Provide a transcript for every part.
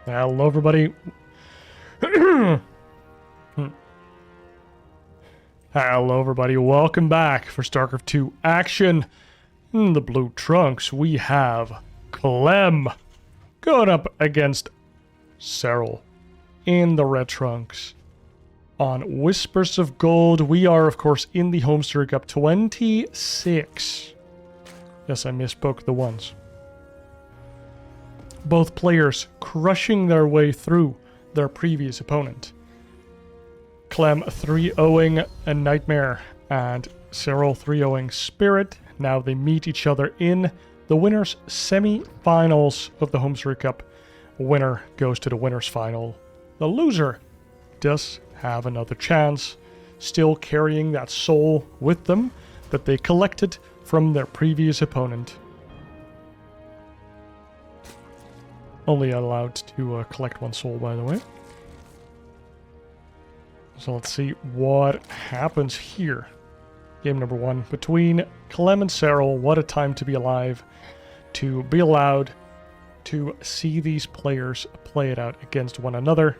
Hello, everybody. Hello, everybody. Welcome back for StarCraft 2 action. In the blue trunks, we have Clem going up against Serral in the red trunks. On Whispers of Gold, we are, of course, in the Homestory Cup 26. Yes, I misspoke the ones. Both players crushing their way through their previous opponent. Clem 3-0ing a Nightmare and Serral 3-0ing Spirit. Now they meet each other in the winners' semi-finals of the Homestory Cup. Winner goes to the winners' final. The loser does have another chance, still carrying that soul with them that they collected from their previous opponent. Only allowed to collect one soul, by the way. So let's see what happens here. Game number 1 between Clem and Serral. What a time to be alive, to be allowed to see these players play it out against one another.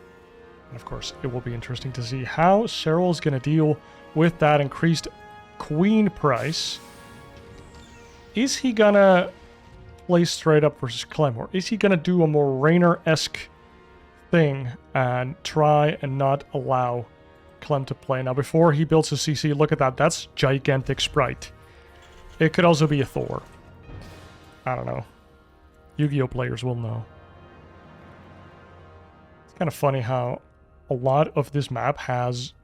And of course, it will be interesting to see how Serral is going to deal with that increased queen price. Is he going to play straight up versus Clem, or is he going to do a more Rainer-esque thing and try and not allow Clem to play? Now, before he builds a CC, look at that. That's gigantic sprite. It could also be a Thor. I don't know. Yu-Gi-Oh! Players will know. It's kind of funny how a lot of this map has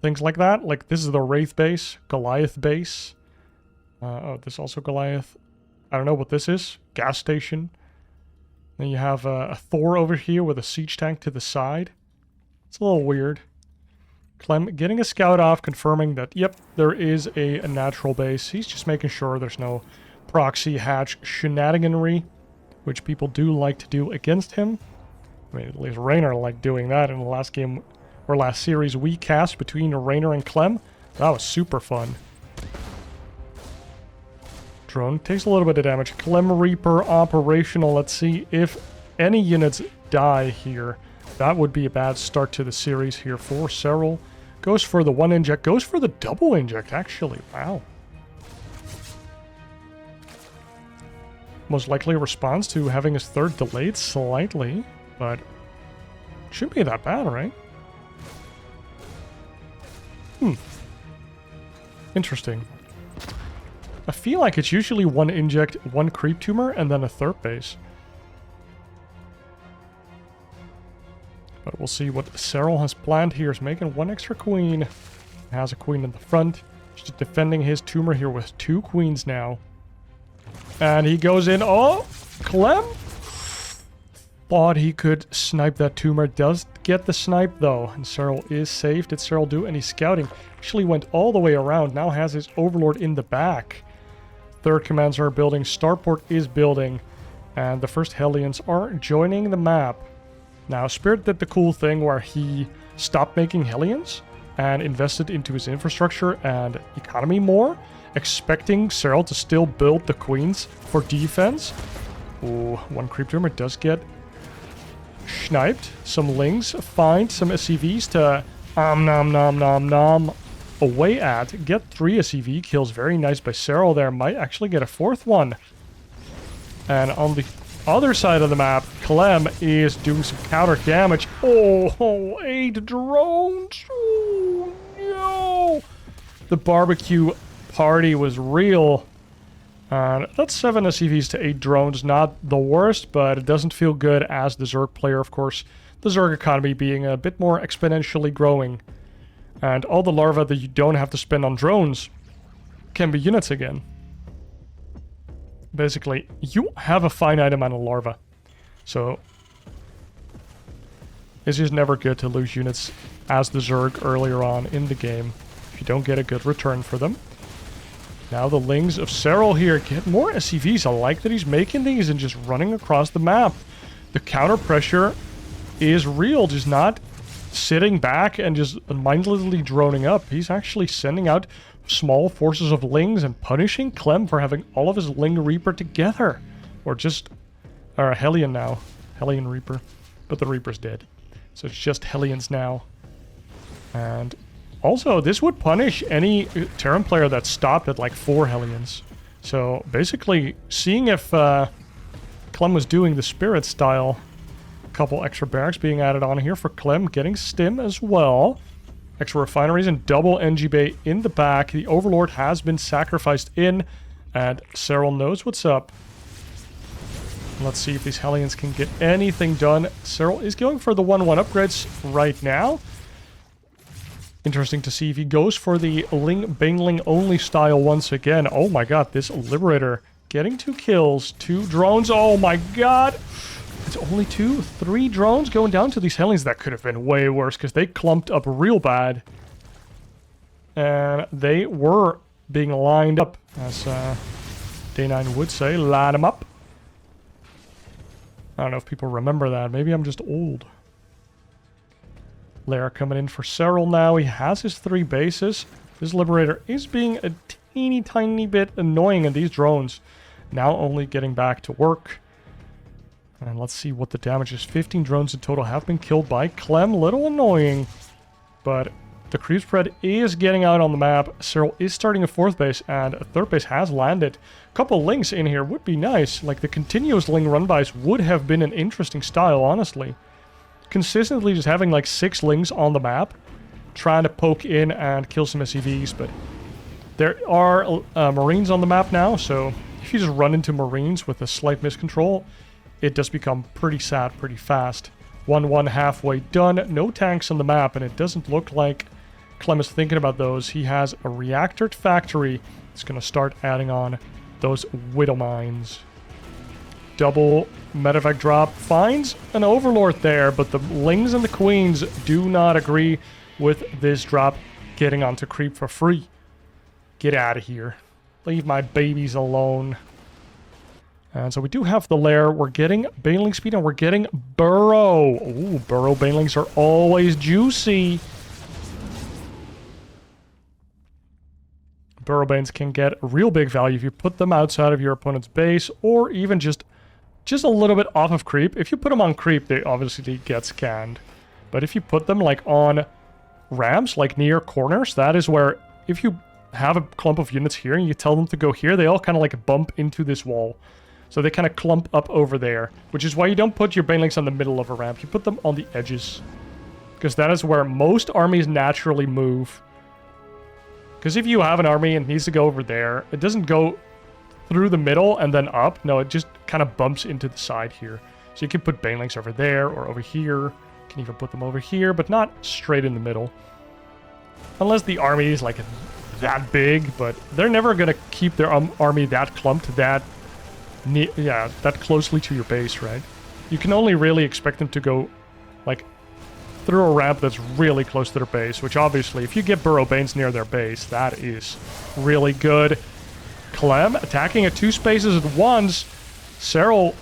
things like that. Like, this is the Wraith base, Goliath base. Oh, this is also Goliath. I don't know what this is. Gas station. Then you have a Thor over here with a siege tank to the side. It's a little weird. Clem getting a scout off, confirming that, yep, there is a natural base. He's just making sure there's no proxy hatch shenaniganry, which people do like to do against him. I mean, at least Rainer liked doing that in the last game, or last series we cast between Rainer and Clem. That was super fun. Drone takes a little bit of damage. Clem Reaper operational. Let's see if any units die here. That would be a bad start to the series here for Serral. Goes for the 1 inject. Goes for the double inject, actually. Wow. Most likely responds to having his third delayed slightly, but shouldn't be that bad, right? Interesting. I feel like it's usually 1 inject, 1 creep tumor, and then a third base. But we'll see what Serral has planned here. Is making 1 extra queen. Has a queen in the front. Just defending his tumor here with 2 queens now. And he goes in. Oh! Clem? Thought he could snipe that tumor. Does get the snipe, though. And Serral is safe. Did Serral do any scouting? Actually went all the way around. Now has his Overlord in the back. Third commands are building. Starport is building. And the first Hellions are joining the map. Now, Spirit did the cool thing where he stopped making Hellions and invested into his infrastructure and economy more, expecting Serral to still build the queens for defense. Ooh, 1 creep tumor does get sniped. Some Lings find some SCVs to nom nom nom nom away at. Get 3 SCV kills. Very nice by Serral there. Might actually get a 4th one. And on the other side of the map, Clem is doing some counter damage. Oh, 8 drones. Oh, no. The barbecue party was real. And that's 7 SCVs to 8 drones. Not the worst, but it doesn't feel good as the Zerg player, of course. The Zerg economy being a bit more exponentially growing. And all the larvae that you don't have to spend on drones can be units again. Basically, you have a finite amount of larvae. So it's just never good to lose units as the Zerg earlier on in the game if you don't get a good return for them. Now the Lings of Serral here get more SCVs. I like that he's making these and just running across the map. The counter pressure is real, just not sitting back and just mindlessly droning up. He's actually sending out small forces of Lings and punishing Clem for having all of his Ling Reaper together. Or just... or Hellion now. Hellion Reaper. But the Reaper's dead. So it's just Hellions now. And also, this would punish any Terran player that stopped at like 4 Hellions. So basically, seeing if Clem was doing the Spirit style, a couple extra barracks being added on here for Clem, getting Stim as well. Extra refineries and double NG Bay in the back. The Overlord has been sacrificed in, and Serral knows what's up. Let's see if these Hellions can get anything done. Serral is going for the 1-1 upgrades right now. Interesting to see if he goes for the Baneling only style once again. Oh my god, this Liberator getting 2 kills, 2 drones. Oh my god! It's only 2, 3 drones going down to these Hellions. That could have been way worse because they clumped up real bad. And they were being lined up, as Day9 would say. Line them up. I don't know if people remember that. Maybe I'm just old. Lair coming in for Serral now. He has his 3 bases. This Liberator is being a teeny tiny bit annoying, and these drones now only getting back to work. And let's see what the damage is. 15 drones in total have been killed by Clem. Little annoying, but the creep spread is getting out on the map. Serral is starting a 4th base, and a 3rd base has landed. A couple links in here would be nice. Like, the continuous ling run-bys would have been an interesting style, honestly. Consistently just having like 6 lings on the map, trying to poke in and kill some SCVs, but there are Marines on the map now, so if you just run into Marines with a slight miscontrol, it does become pretty sad pretty fast. 1-1 halfway done, no tanks on the map, and it doesn't look like Clem is thinking about those. He has a reactor factory. It's going to start adding on those Widow Mines. Double medevac drop finds an Overlord there, but the Lings and the Queens do not agree with this drop getting onto creep for free. Get out of here. Leave my babies alone. And so we do have the lair. We're getting Baneling speed and we're getting Burrow. Ooh, Burrow Banelings are always juicy. Burrow Banes can get real big value if you put them outside of your opponent's base, or even just a little bit off of creep. If you put them on creep, they obviously get scanned. But if you put them like on ramps, like near corners, that is where if you have a clump of units here and you tell them to go here, they all kind of like bump into this wall. So they kind of clump up over there, which is why you don't put your Banelings on the middle of a ramp. You put them on the edges, because that is where most armies naturally move. Because if you have an army and it needs to go over there, it doesn't go through the middle and then up. No, it just kind of bumps into the side here. So you can put Banelings over there or over here. You can even put them over here, but not straight in the middle. Unless the army is like that big, but they're never going to keep their army that clumped, that closely to your base, right? You can only really expect them to go like through a ramp that's really close to their base, which obviously if you get Burrow Banes near their base, that is really good. Clem attacking at 2 spaces at once. Serral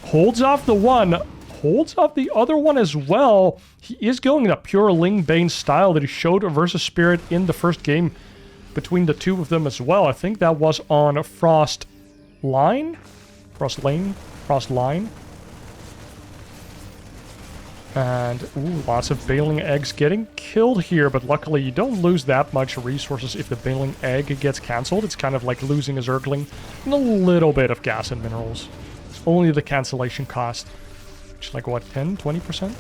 holds off the one, holds off the other one as well. He is going that pure Ling Bane style that he showed versus Spirit in the first game between the two of them as well. I think that was on Frost Line? Frost Lane? Frost Line? And, ooh, lots of Baneling eggs getting killed here, but luckily you don't lose that much resources if the Baneling egg gets cancelled. It's kind of like losing a Zergling and a little bit of gas and minerals. It's only the cancellation cost, which is like, what, 10, 20%?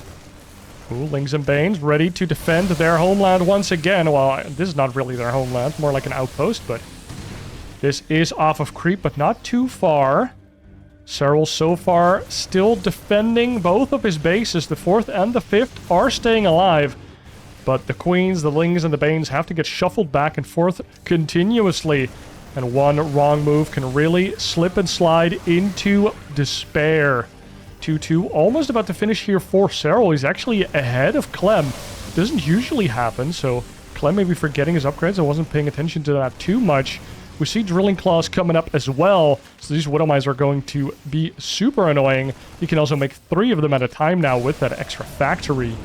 Ooh, Lings and Banes ready to defend their homeland once again. Well, this is not really their homeland, more like an outpost, but this is off of creep, but not too far. Serral so far still defending both of his bases. The 4th and the 5th are staying alive, but the Queens, the Lings, and the Banes have to get shuffled back and forth continuously, and one wrong move can really slip and slide into despair. 2-2, almost about to finish here for Serral. He's actually ahead of Clem. Doesn't usually happen, so Clem may be forgetting his upgrades. I wasn't paying attention to that too much. We see Drilling Claws coming up as well, so these Widow Mines are going to be super annoying. You can also make 3 of them at a time now with that extra factory.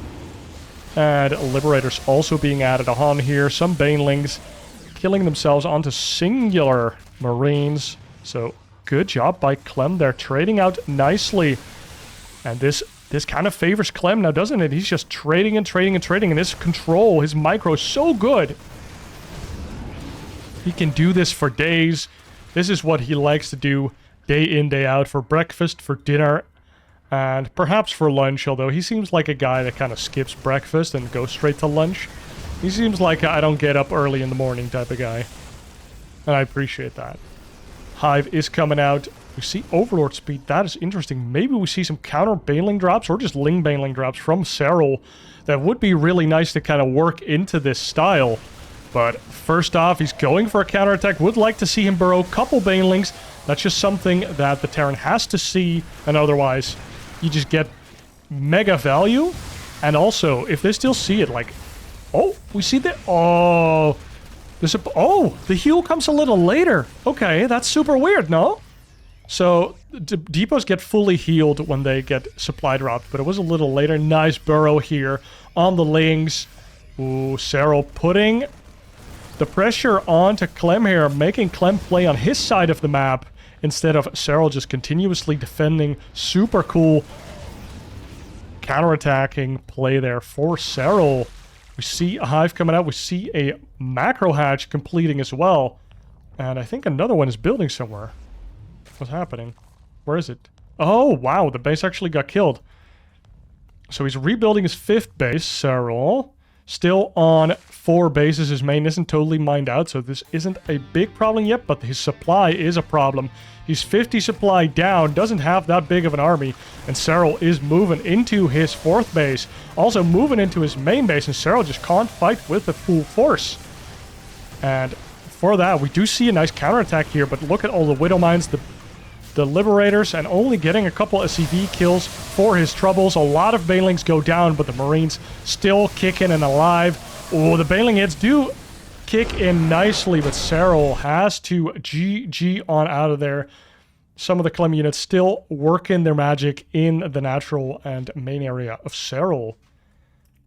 And Liberators also being added on here. Some Banelings killing themselves onto singular Marines. So good job by Clem there, trading out nicely. And this kind of favors Clem now, doesn't it? He's just trading and trading and trading, and his control, his micro is so good. He can do this for days. This is what he likes to do day in, day out, for breakfast, for dinner, and perhaps for lunch, although he seems like a guy that kind of skips breakfast and goes straight to lunch. He seems like a I don't get up early in the morning type of guy. And I appreciate that. Hive is coming out. We see Overlord speed. That is interesting. Maybe we see some counter bailing drops or just Ling bailing drops from Serral. That would be really nice to kind of work into this style. But first off, he's going for a counterattack. Would like to see him burrow a couple bailings. That's just something that the Terran has to see. And otherwise, you just get mega value. And also, if they still see it, like... Oh, we see the... Oh... the heal comes a little later. Okay, that's super weird, no? So, depots get fully healed when they get supply dropped, but it was a little later. Nice burrow here on the Lings. Ooh, Serral putting the pressure on to Clem here, making Clem play on his side of the map instead of Serral just continuously defending. Super cool counterattacking play there for Serral. We see a Hive coming out. We see a macro hatch completing as well. And I think another one is building somewhere. What's happening? Where is it? Oh, wow. The base actually got killed. So he's rebuilding his 5th base, Serral. Still on 4 bases. His main isn't totally mined out, so this isn't a big problem yet, but his supply is a problem. He's 50 supply down, doesn't have that big of an army, and Serral is moving into his 4th base. Also moving into his main base, and Serral just can't fight with the full force. And for that, we do see a nice counterattack here, but look at all the Widow Mines, the Liberators, and only getting a couple SCV kills for his troubles. A lot of Bailings go down, but the Marines still kicking and alive. Oh, the Bailing hits do kick in nicely, but Serral has to GG on out of there. Some of the Clem units still working their magic in the natural and main area of Serral.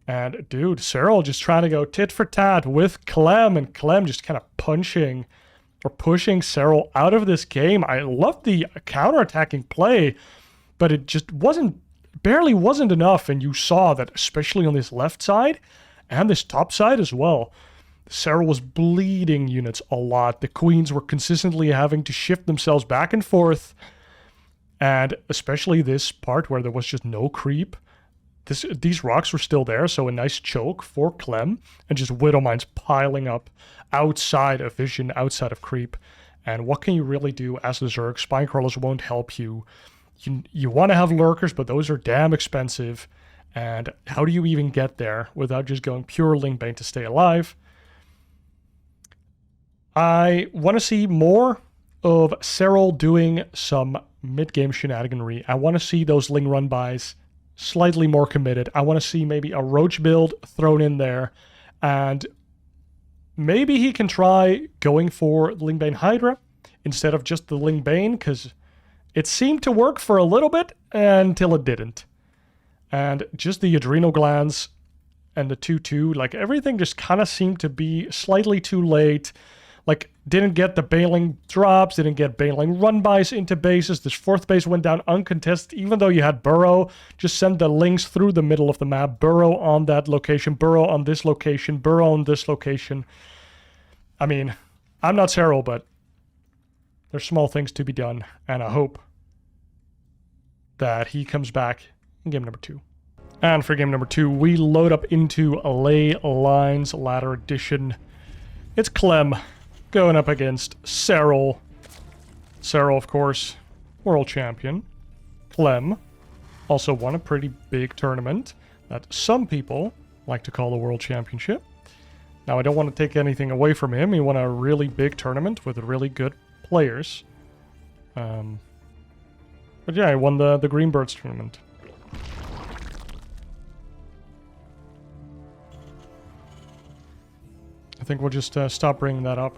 And dude, Serral just trying to go tit for tat with Clem, and Clem just kind of punching or pushing Serral out of this game. I love the counterattacking play, but it just barely wasn't enough, and you saw that especially on this left side and this top side as well. Serral was bleeding units a lot. The queens were consistently having to shift themselves back and forth, and especially this part where there was just no creep. These rocks were still there, so a nice choke for Clem, and just Widow Mines piling up outside of vision, outside of creep. And what can you really do as the Zerg? Spinecrawlers won't help you. You want to have lurkers, but those are damn expensive. And how do you even get there without just going pure Lingbane to stay alive? I want to see more of Serral doing some mid-game shenaniganry. I want to see those Ling run-bys slightly more committed. I want to see maybe a Roach build thrown in there, and maybe he can try going for Lingbane Hydra instead of just the Lingbane, because it seemed to work for a little bit until it didn't. And just the adrenal glands and the 2-2, like everything just kind of seemed to be slightly too late. Like, didn't get the bailing drops, didn't get bailing run-bys into bases. This 4th base went down uncontested, even though you had burrow. Just send the Lings through the middle of the map. Burrow on that location, burrow on this location, burrow on this location. I mean, I'm not Serral, but there's small things to be done. And I hope that he comes back in game number 2. And for game number 2, we load up into Ley Lines Ladder Edition. It's Clem going up against Serral. Serral, of course, world champion. Clem also won a pretty big tournament that some people like to call the World Championship. Now, I don't want to take anything away from him. He won a really big tournament with really good players. But yeah, he won the Greenbirds tournament. I think we'll just stop bringing that up.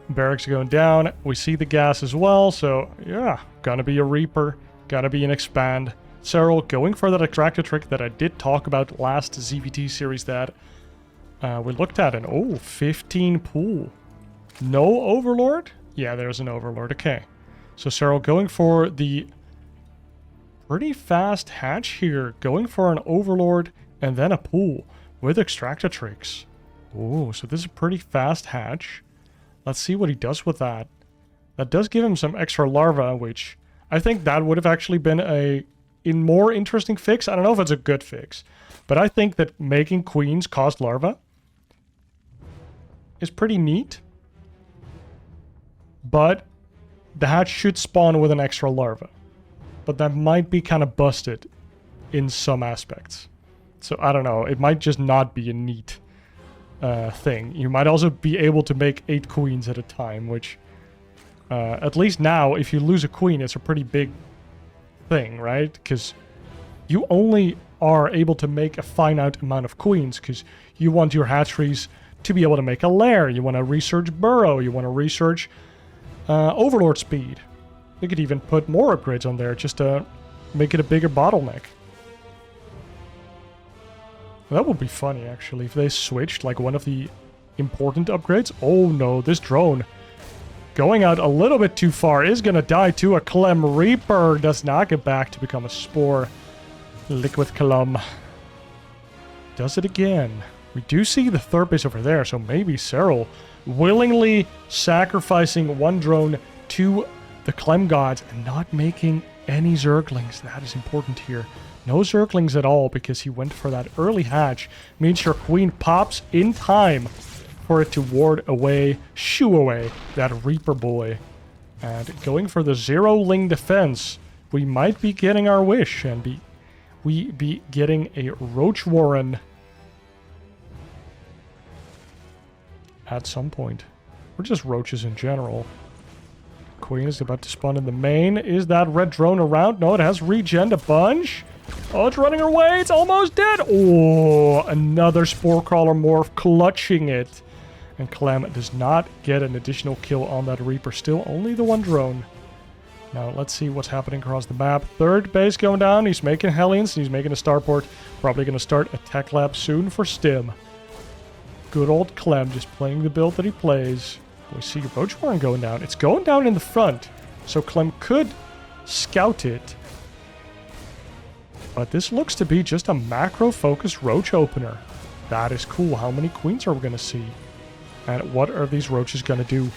Barracks going down. We see the gas as well, so yeah, gonna be a Reaper, gotta be an Expand. Serral going for that extractor trick that I did talk about last ZVT series that we looked at, and oh, 15 pool. No Overlord? Yeah, there's an Overlord, okay. So Serral going for the pretty fast hatch here. Going for an Overlord and then a pool with Extractatrix. Ooh, so this is a pretty fast hatch. Let's see what he does with that. That does give him some extra larva, which I think that would have actually been a more interesting fix. I don't know if it's a good fix, but I think that making queens cost larva is pretty neat. But the hatch should spawn with an extra larva. But that might be kind of busted in some aspects. So I don't know, it might just not be a neat thing. You might also be able to make 8 queens at a time, which at least now, if you lose a queen, it's a pretty big thing, right? Because you only are able to make a finite amount of queens because you want your hatcheries to be able to make a lair. You want to research burrow. You want to research overlord speed. You could even put more upgrades on there just to make it a bigger bottleneck. That would be funny, actually, if they switched like one of the important upgrades. Oh no, this drone going out a little bit too far is going to die to a Clem Reaper. Does not get back to become a spore. RiquizCasts does it again. We do see the third base over there, so maybe Serral willingly sacrificing one drone to the Clem gods and not making any Zerglings. That is important here. No Zerglings at all because he went for that early hatch. Means your queen pops in time for it to ward away, shoo away that Reaper boy. And going for the 0-ling defense, we might be getting our wish and be getting a Roach Warren at some point. Or just roaches in general. Queen is about to spawn in the main. Is that red drone around? No, it has regen a bunch. Oh, it's running away. It's almost dead. Oh, another Spore Crawler morph clutching it. And Clem does not get an additional kill on that Reaper. Still only the one drone. Now, let's see what's happening across the map. Third base going down. He's making Hellions. He's making a starport. Probably going to start a tech lab soon for Stim. Good old Clem just playing the build that he plays. We see Roach Warren going down. It's going down in the front. So Clem could scout it. But this looks to be just a macro-focused Roach opener. That is cool. How many queens are we going to see? And what are these roaches going to do?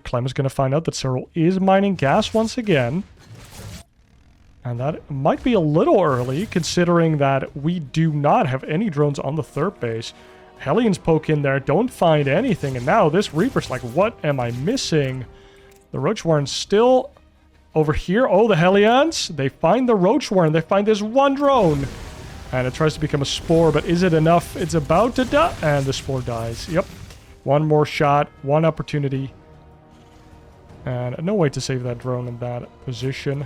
Clem is going to find out that Serral is mining gas once again. And that might be a little early, considering that we do not have any drones on the third base. Hellions poke in there, don't find anything. And now this Reaper's like, what am I missing? The Roach Warren's still over here. Oh, the Hellions. They find the Roach Warren. They find this one drone. And it tries to become a spore, but is it enough? It's about to die. And the spore dies. Yep. One more shot. One opportunity. And no way to save that drone in that position.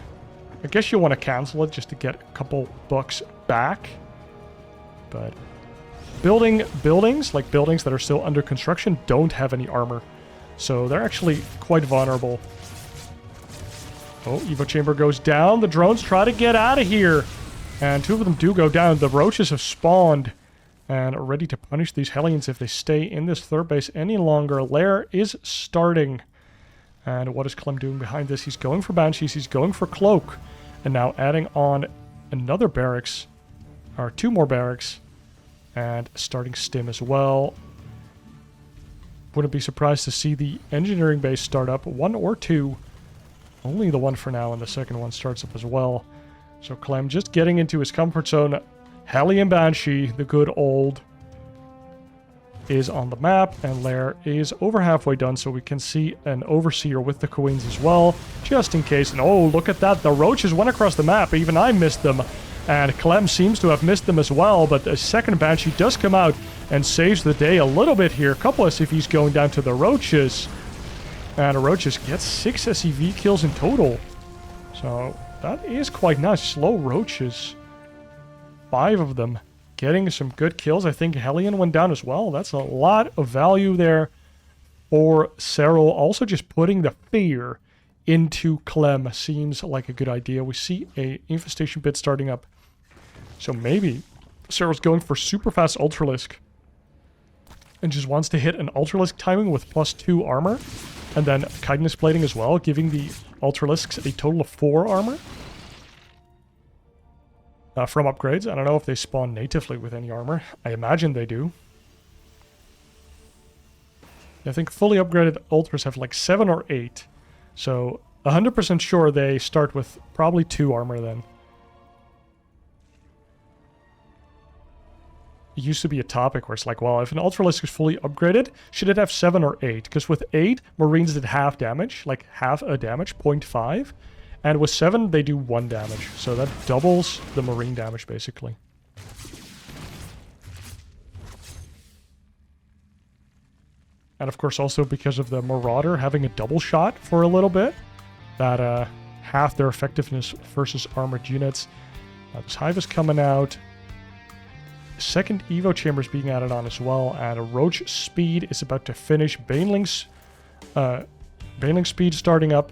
I guess you want to cancel it just to get a couple bucks back. But buildings, like buildings that are still under construction, don't have any armor. So they're actually quite vulnerable. Oh, Evo Chamber goes down. The drones try to get out of here. And 2 of them do go down. The roaches have spawned and are ready to punish these Hellions if they stay in this third base any longer. Lair is starting. And what is Clem doing behind this? He's going for Banshees. He's going for Cloak. And now adding on another barracks. Or 2 more barracks. And starting Stim as well. Wouldn't be surprised to see the engineering base start up. 1 or 2. Only the 1 for now, and the second one starts up as well. So Clem just getting into his comfort zone. Hellion Banshee, the good old, is on the map. And Lair is over halfway done, so we can see an Overseer with the Queens as well. Just in case. And oh, look at that. The Roaches went across the map. Even I missed them. And Clem seems to have missed them as well. But the second Banshee does come out and saves the day a little bit here. A couple SCVs going down to the Roaches. And the Roaches gets 6 SCV kills in total. So that is quite nice. Slow Roaches. 5 of them getting some good kills. I think Hellion went down as well. That's a lot of value there for Serral. Also just putting the fear into Clem seems like a good idea. We see a infestation pit starting up. So maybe Serral's going for super fast Ultralisk. And just wants to hit an Ultralisk timing with +2 armor. And then Chitinous Plating as well, giving the Ultralisks a total of 4 armor. from upgrades. I don't know if they spawn natively with any armor. I imagine they do. I think fully upgraded Ultras have like 7 or 8. So 100% sure they start with probably 2 armor then. It used to be a topic where it's like, well, if an Ultralisk is fully upgraded, should it have 7 or 8? Because with 8, Marines did half damage, like half a damage, 0.5. And with 7, they do 1 damage. So that doubles the Marine damage, basically. And of course, also because of the Marauder having a double shot for a little bit, that half their effectiveness versus armored units. This Hive is coming out. Second Evo chamber is being added on as well, and Roach speed is about to finish. Baneling's speed starting up.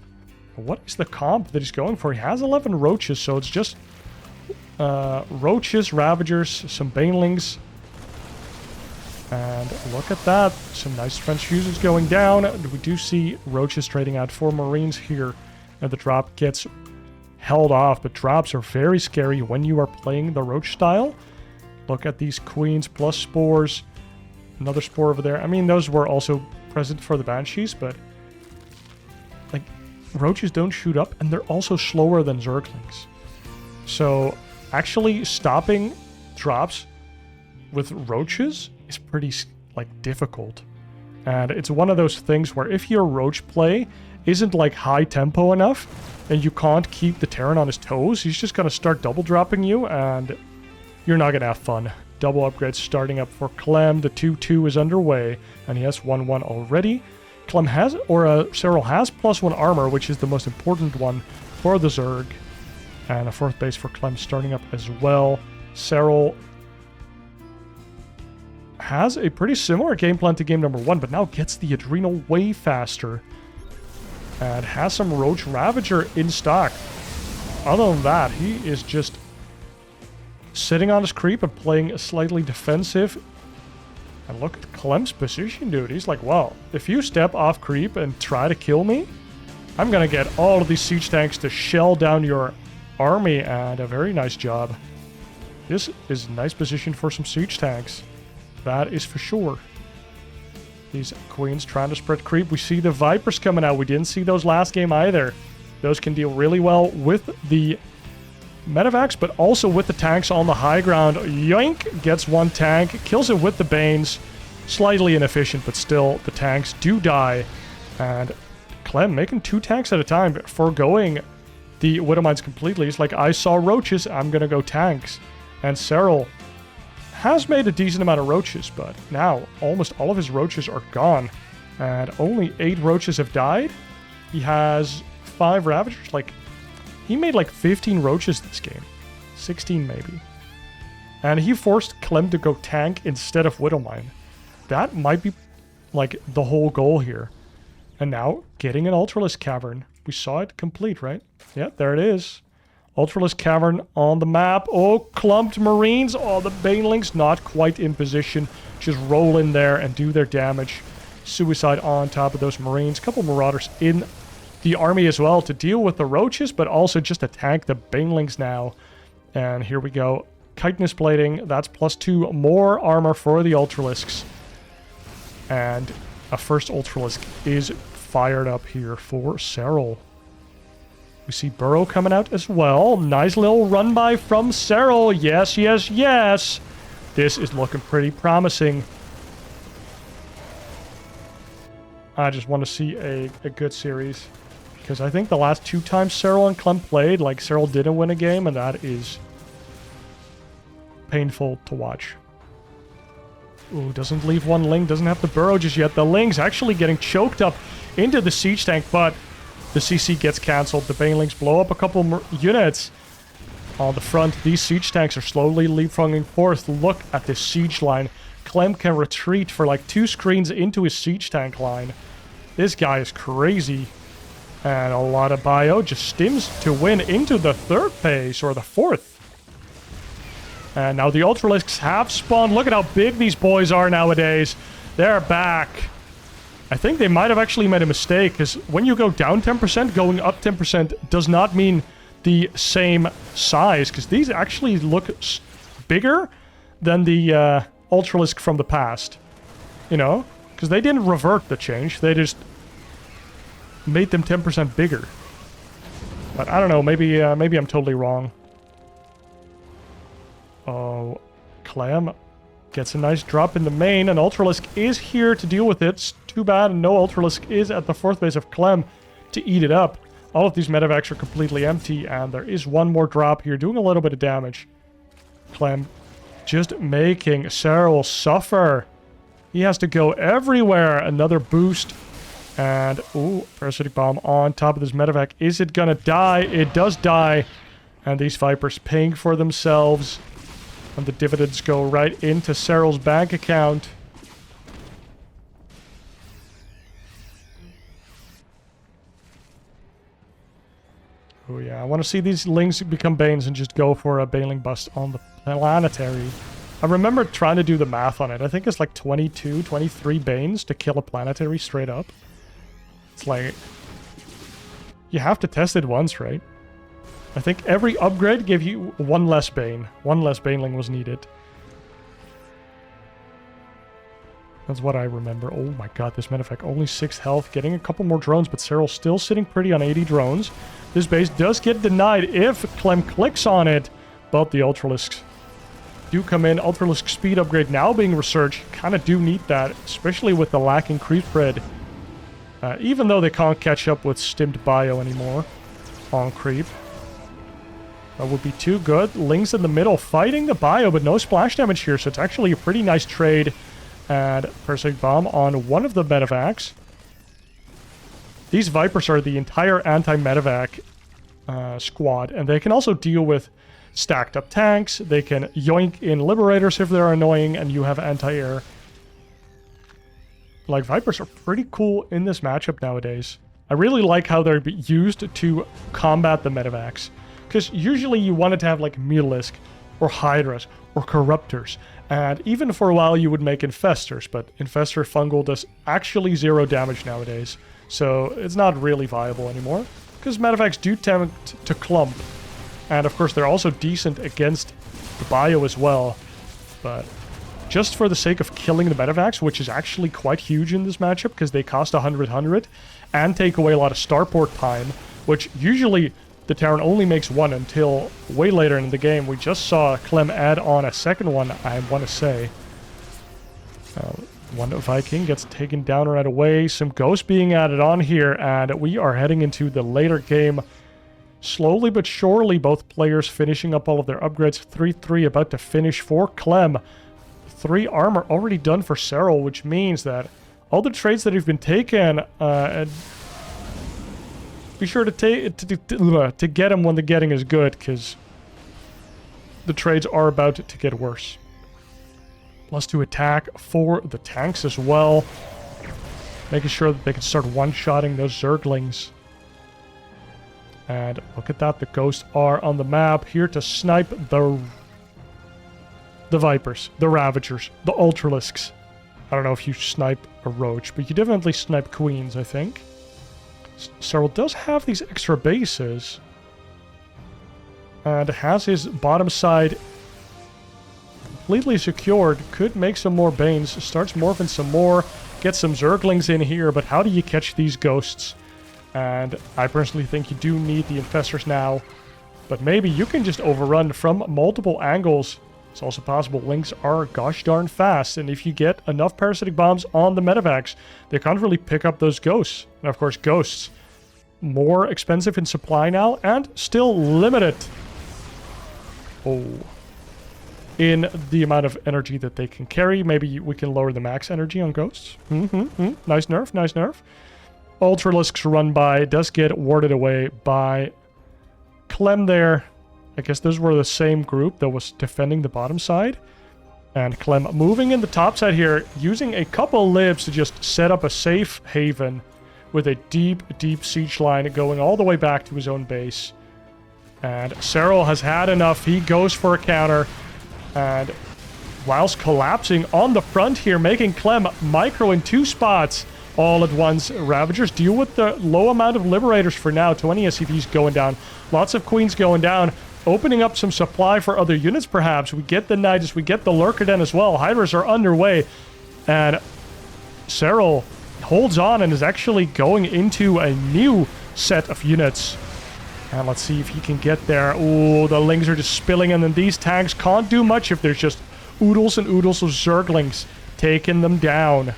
What is the comp that he's going for? He has 11 Roaches, so it's just Roaches, Ravagers, some Banelings. And look at that. Some nice transfusions going down. We do see Roaches trading out for Marines here. And the drop gets held off, but drops are very scary when you are playing the Roach style. Look at these Queens plus Spores. Another Spore over there. I mean, those were also present for the Banshees, but like, Roaches don't shoot up, and they're also slower than Zerglings. So actually stopping drops with Roaches is pretty like difficult. And it's one of those things where if your Roach play isn't like high tempo enough and you can't keep the Terran on his toes, he's just gonna start double dropping you and you're not gonna have fun. Double upgrades starting up for Clem. The 2-2 is underway and he has 1-1 already. Clem has, or Serral has +1 armor, which is the most important one for the Zerg. And a 4th base for Clem starting up as well. Serral has a pretty similar game plan to game number 1, but now gets the Adrenal way faster. And has some Roach Ravager in stock. Other than that, he is just sitting on his creep and playing slightly defensive. And look at Clem's position, dude. He's like, well, if you step off creep and try to kill me, I'm gonna get all of these siege tanks to shell down your army, and a very nice job. This is a nice position for some siege tanks. That is for sure. These Queens trying to spread creep. We see the Vipers coming out. We didn't see those last game either. Those can deal really well with the Medivacs, but also with the tanks on the high ground. Yoink! Gets 1 tank. Kills it with the Banes. Slightly inefficient, but still, the tanks do die. And Clem making 2 tanks at a time, foregoing the Widowmines completely. It's like, I saw Roaches, I'm gonna go tanks. And Serral has made a decent amount of Roaches, but now almost all of his Roaches are gone. And only 8 Roaches have died. He has 5 Ravagers. Like, he made like 15 Roaches this game. 16 maybe. And he forced Clem to go tank instead of Widowmine. That might be like the whole goal here. And now getting an Ultralisk Cavern. We saw it complete, right? Yeah, there it is. Ultralisk Cavern on the map. Oh, clumped Marines. Oh, the Banelings not quite in position. Just roll in there and do their damage. Suicide on top of those Marines. Couple Marauders in the army as well to deal with the Roaches, but also just attack the Banelings now. And here we go. Chitinous plating. That's +2 more armor for the Ultralisks. And a first Ultralisk is fired up here for Serral. We see Burrow coming out as well. Nice little run by from Serral. Yes, yes, yes. This is looking pretty promising. I just want to see a good series. Because I think the last 2 times Serral and Clem played, like, Serral didn't win a game, and that is painful to watch. Ooh, doesn't leave 1 Ling, doesn't have the Burrow just yet. The Ling's actually getting choked up into the siege tank, but the CC gets cancelled. The Banelings blow up a couple units on the front. These siege tanks are slowly leapfrogging forth. Look at this siege line. Clem can retreat for like 2 screens into his siege tank line. This guy is crazy. And a lot of bio just stims to win into the 3rd phase, or the 4th. And now the Ultralisks have spawned. Look at how big these boys are nowadays. They're back. I think they might have actually made a mistake, because when you go down 10%, going up 10% does not mean the same size, because these actually look bigger than the Ultralisk from the past. You know? Because they didn't revert the change, they just made them 10% bigger. But I don't know, maybe I'm totally wrong. Oh, Clem gets a nice drop in the main, and Ultralisk is here to deal with it. It's too bad no Ultralisk is at the 4th base of Clem to eat it up. All of these medevacs are completely empty, and there is one more drop here, doing a little bit of damage. Clem just making Serral suffer. He has to go everywhere. Another boost. And, ooh, parasitic bomb on top of this medevac. Is it gonna die? It does die. And these Vipers paying for themselves. And the dividends go right into Serral's bank account. Oh yeah, I want to see these Lings become Banes and just go for a Baneling Bust on the Planetary. I remember trying to do the math on it. I think it's like 22, 23 Banes to kill a Planetary straight up. It's like... you have to test it once, right? I think every upgrade gave you one less Bane. One less Baneling was needed. That's what I remember. Oh my god, this medevac only 6 health. Getting a couple more drones, but Serral's still sitting pretty on 80 drones. This base does get denied if Clem clicks on it. But the Ultralisks do come in. Ultralisk speed upgrade now being researched. Kind of do need that, especially with the lacking creep spread. Even though they can't catch up with stimmed bio anymore on creep. That would be too good. Lings in the middle fighting the bio, but no splash damage here, so it's actually a pretty nice trade. And Parasitic Bomb on one of the medevacs. These Vipers are the entire anti-medevac squad, and they can also deal with stacked up tanks. They can yoink in Liberators if they're annoying, and you have anti-air. Like, Vipers are pretty cool in this matchup nowadays. I really like how they're used to combat the medevacs. Because usually you wanted to have like Mutalisk, or Hydras, or Corruptors. And even for a while you would make Infestors, but Infestor Fungal does actually 0 damage nowadays. So it's not really viable anymore. Because medevacs do tempt to clump. And of course they're also decent against the bio as well. But just for the sake of killing the medevacs, which is actually quite huge in this matchup, because they cost 100, and take away a lot of starport time, which usually the Terran only makes 1 until way later in the game. We just saw Clem add on a second one, I want to say. One Viking gets taken down right away. Some Ghosts being added on here, and we are heading into the later game. Slowly but surely, both players finishing up all of their upgrades. 3-3 about to finish for Clem. 3 armor already done for Serral, which means that all the trades that have been taken, be sure to get them when the getting is good, because the trades are about to get worse. +2 attack for the tanks as well. Making sure that they can start one-shotting those Zerglings. And look at that, the Ghosts are on the map, here to snipe the Vipers, the Ravagers, the Ultralisks. I don't know if you snipe a Roach, but you definitely snipe Queens, I think. Serral does have these extra bases. And has his bottom side completely secured. Could make some more Banes. Starts morphing some more. Get some Zerglings in here. But how do you catch these Ghosts? And I personally think you do need the Infestors now. But maybe you can just overrun from multiple angles. It's also possible. Lings are gosh darn fast. And if you get enough Parasitic Bombs on the medevacs, they can't really pick up those Ghosts. And of course, Ghosts more expensive in supply now and still limited. Oh. In the amount of energy that they can carry. Maybe we can lower the max energy on Ghosts. Nice nerf, nice nerf. Ultralisks run by. Does get warded away by Clem there. I guess those were the same group that was defending the bottom side. And Clem moving in the top side here, using a couple libs to just set up a safe haven with a deep, deep siege line going all the way back to his own base. And Serral has had enough. He goes for a counter. And whilst collapsing on the front here, making Clem micro in 2 spots, all at once. Ravagers deal with the low amount of Liberators for now. 20 SCVs going down. Lots of Queens going down. Opening up some supply for other units, perhaps. We get the Nidus. We get the Lurker Den as well. Hydras are underway. And Serral holds on and is actually going into a new set of units. And let's see if he can get there. Ooh, the Lings are just spilling, and then these tanks can't do much if there's just oodles and oodles of Zerglings taking them down.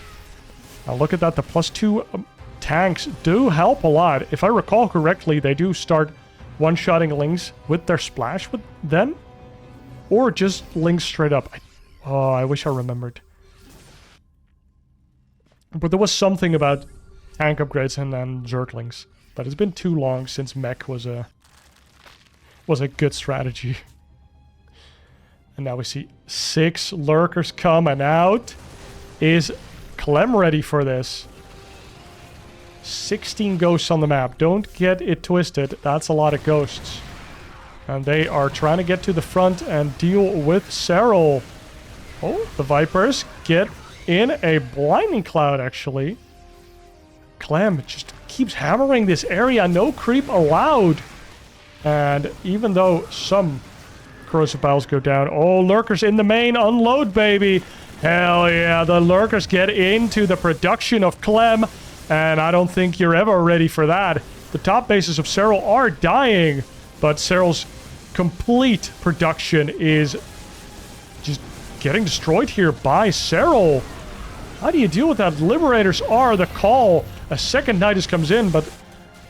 Now look at that. The +2 tanks do help a lot. If I recall correctly, they do start one-shotting Lings with their splash with them. Or just Lings straight up. Oh, I wish I remembered. But there was something about tank upgrades and then Zerglings. But it's been too long since mech was a good strategy. And now we see 6 Lurkers coming out. Is Clem ready for this? 16 ghosts on the map. Don't get it twisted. That's a lot of ghosts. And they are trying to get to the front and deal with Serral. Oh, the Vipers get in a blinding cloud, actually. Clem just keeps hammering this area. No creep allowed. And even though some corrosive battles go down, oh, Lurkers in the main. Unload, baby. Hell yeah. The Lurkers get into the production of Clem. And I don't think you're ever ready for that. The top bases of Serral are dying. But Serral's complete production is just getting destroyed here by Serral. How do you deal with that? Liberators are the call. A second Nidus comes in, but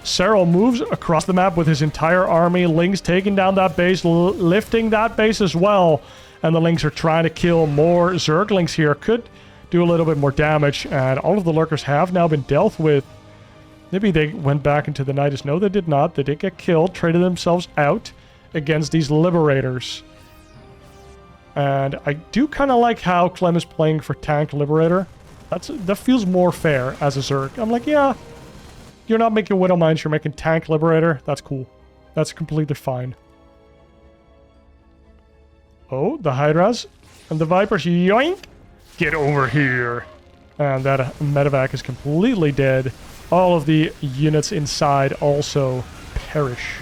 Serral moves across the map with his entire army. Lings taking down that base, lifting that base as well. And the Lings are trying to kill more Zerglings here. Could do a little bit more damage. And all of the Lurkers have now been dealt with. Maybe they went back into the Nidus. No, they did not. They did get killed, traded themselves out against these Liberators. And I do kind of like how Clem is playing for tank Liberator. That feels more fair as a Zerg. I'm like, yeah, you're not making Widow Mines, you're making tank Liberator. That's cool. That's completely fine. Oh, the Hydras and the Vipers, yoink! Get over here. And that medevac is completely dead. All of the units inside also perish.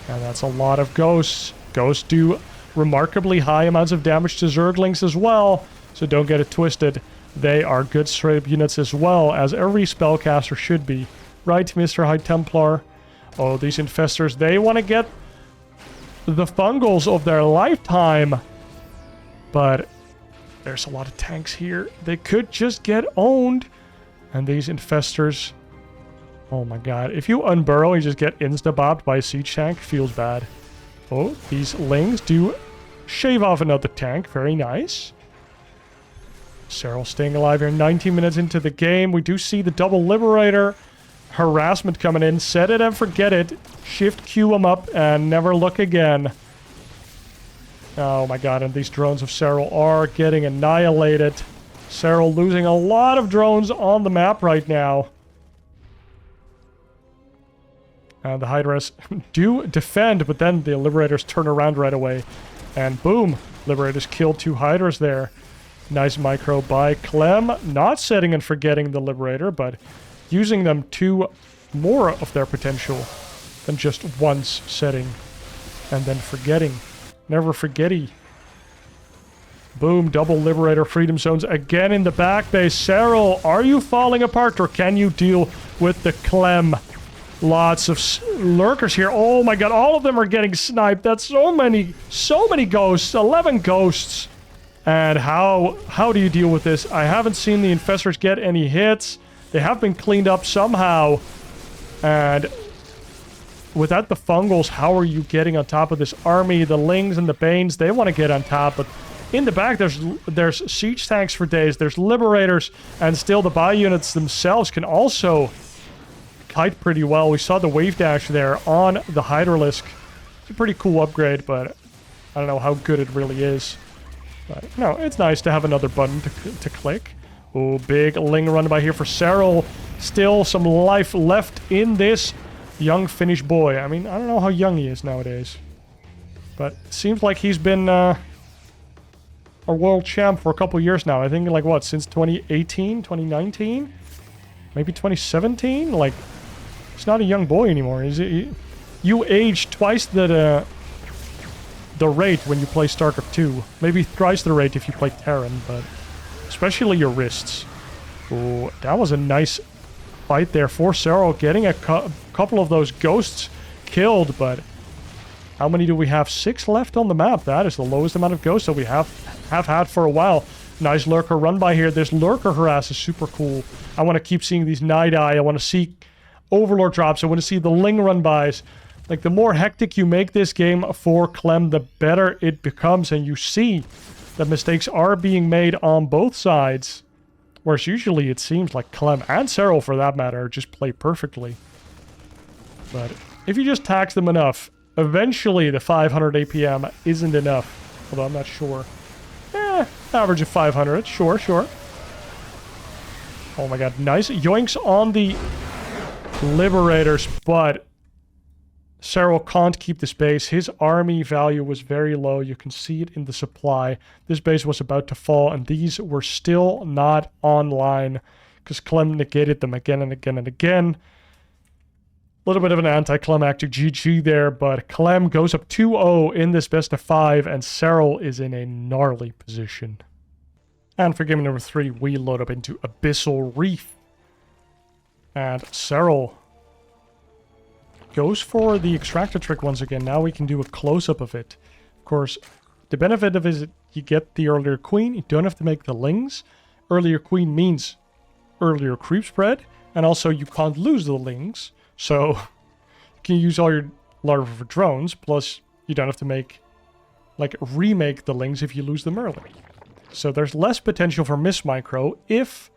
And that's a lot of ghosts. Ghosts do remarkably high amounts of damage to Zerglings as well. So don't get it twisted. They are good straight-up units as well, as every spellcaster should be. Right, Mr. High Templar? Oh, these infestors, they want to get the fungals of their lifetime. But there's a lot of tanks here. They could just get owned. And these infestors... Oh my god. If you unburrow, you just get insta-bopped by a siege tank. Feels bad. Oh, these Lings do shave off another tank. Very nice. Serral staying alive here 19 minutes into the game. We do see the double Liberator. Harassment coming in. Set it and forget it. Shift Q them up and never look again. Oh my god, and these drones of Serral are getting annihilated. Serral losing a lot of drones on the map right now. The Hydras do defend, but then the Liberators turn around right away. And boom, Liberators killed 2 Hydras there. Nice micro by Clem. Not setting and forgetting the Liberator, but using them to more of their potential than just once setting and then forgetting. Never forgetty. Boom, double Liberator Freedom Zones again in the back base. Serral, are you falling apart or can you deal with the Clem? Lots of Lurkers here. Oh my god, all of them are getting sniped. That's so many ghosts. 11 ghosts. And how do you deal with this? I haven't seen the infestors get any hits. They have been cleaned up somehow. And without the fungals, how are you getting on top of this army? The Lings and the Banes, they want to get on top, but in the back there's siege tanks for days, there's Liberators, and still the buy units themselves can also kite pretty well. We saw the wave dash there on the Hydralisk. It's a pretty cool upgrade, but I don't know how good it really is. But no, it's nice to have another button to click. Oh, big Ling run by here for Serral. Still some life left in this young Finnish boy. I mean, I don't know how young he is nowadays. But it seems like he's been a world champ for a couple years now. I think, like, what, since 2018, 2019? maybe 2017? Like, he's not a young boy anymore. You age twice the rate when you play StarCraft 2. Maybe thrice the rate if you play Terran, but especially your wrists. Ooh, that was a nice fight there for Serral, getting a couple of those ghosts killed, but how many do we have? 6 left on the map. That is the lowest amount of ghosts that we have had for a while. Nice lurker run by here. This lurker harass is super cool. I want to keep seeing these night eye. I want to see overlord drops. I want to see the Ling run bys. Like, the more hectic you make this game for Clem, the better it becomes, and you see that mistakes are being made on both sides. Whereas usually it seems like Clem and Serral, for that matter, just play perfectly. But if you just tax them enough, eventually the 500 APM isn't enough. Although I'm not sure. Average of 500. Sure. Oh my god, nice yoinks on the Liberators, but Serral can't keep this base. His army value was very low. You can see it in the supply. This base was about to fall, and these were still not online because Clem negated them again and again and again. A little bit of an anticlimactic GG there, but Clem goes up 2-0 in this best of 5, and Serral is in a gnarly position. And for game number 3, we load up into Abyssal Reef. And Serral goes for the extractor trick once again. Now we can do a close-up of it. Of course, the benefit of it is you get the earlier queen. You don't have to make the lings. Earlier queen means earlier creep spread. And also you can't lose the lings. So you can use all your larvae for drones. Plus you don't have to remake the lings if you lose them early. So there's less potential for miss micro if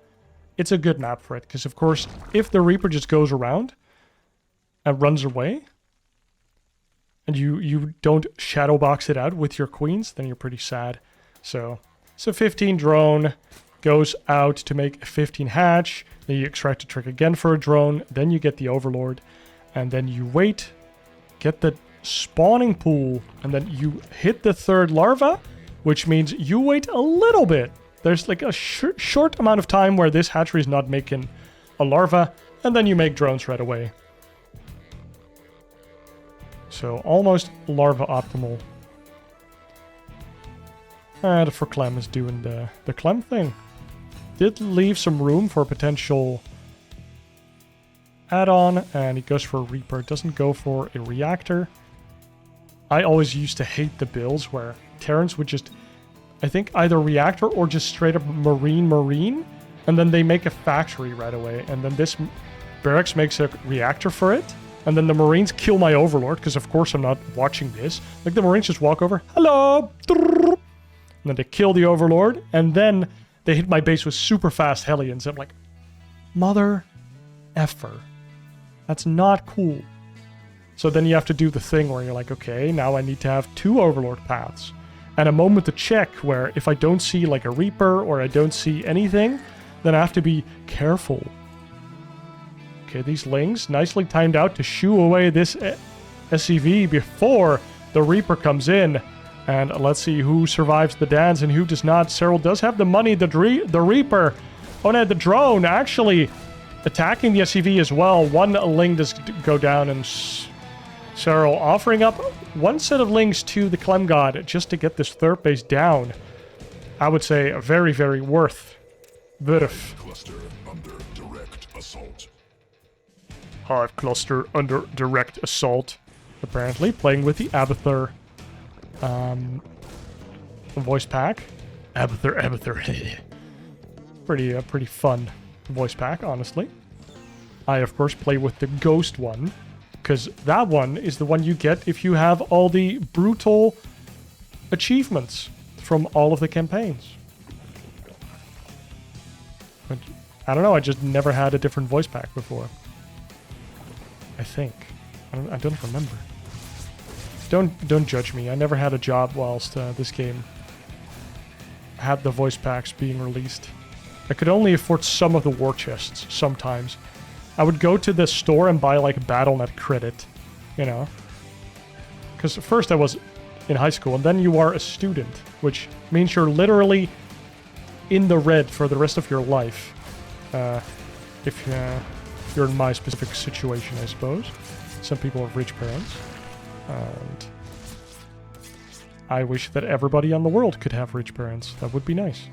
it's a good map for it. Because of course, if the Reaper just goes around and runs away, and you don't shadow box it out with your queens, then you're pretty sad. So 15 drone goes out to make a 15 hatch. Then you extract a trick again for a drone. Then you get the overlord, and then you wait, get the spawning pool, and then you hit the third larva, which means you wait a little bit. There's like a short amount of time where this hatchery is not making a larva, and then you make drones right away. So almost larva optimal. And for Clem is doing the Clem thing. Did leave some room for a potential add-on, and he goes for a Reaper. Doesn't go for a reactor. I always used to hate the builds where Terrans would just, I think, either reactor or just straight up marine, and then they make a factory right away, and then this barracks makes a reactor for it. And then the Marines kill my Overlord, because of course I'm not watching this. Like, the Marines just walk over, hello! And then they kill the Overlord, and then they hit my base with super fast Hellions. I'm like, mother effer. That's not cool. So then you have to do the thing where you're like, okay, now I need to have 2 Overlord paths. And a moment to check where if I don't see like a Reaper or I don't see anything, then I have to be careful. Okay, these Lings nicely timed out to shoo away this SCV before the Reaper comes in. And let's see who survives the dance and who does not. Serral does have the money. The Reaper. Oh no, the drone actually attacking the SCV as well. One Ling does go down, and Serral offering up one set of Lings to the Clem God just to get this third base down. I would say very, very worth. Cluster under direct assault. Hive cluster under direct assault. Apparently playing with the Abyssal voice pack. Abyssal. pretty fun voice pack, honestly. I of course play with the ghost one, because that one is the one you get if you have all the brutal achievements from all of the campaigns. But I don't know, I just never had a different voice pack before. I think. I don't remember. Don't judge me. I never had a job whilst this game had the voice packs being released. I could only afford some of the war chests sometimes. I would go to the store and buy like BattleNet credit, you know. Because first I was in high school, and then you are a student, which means you're literally in the red for the rest of your life. If you're in my specific situation, I suppose. Some people have rich parents. And I wish that everybody on the world could have rich parents. That would be nice.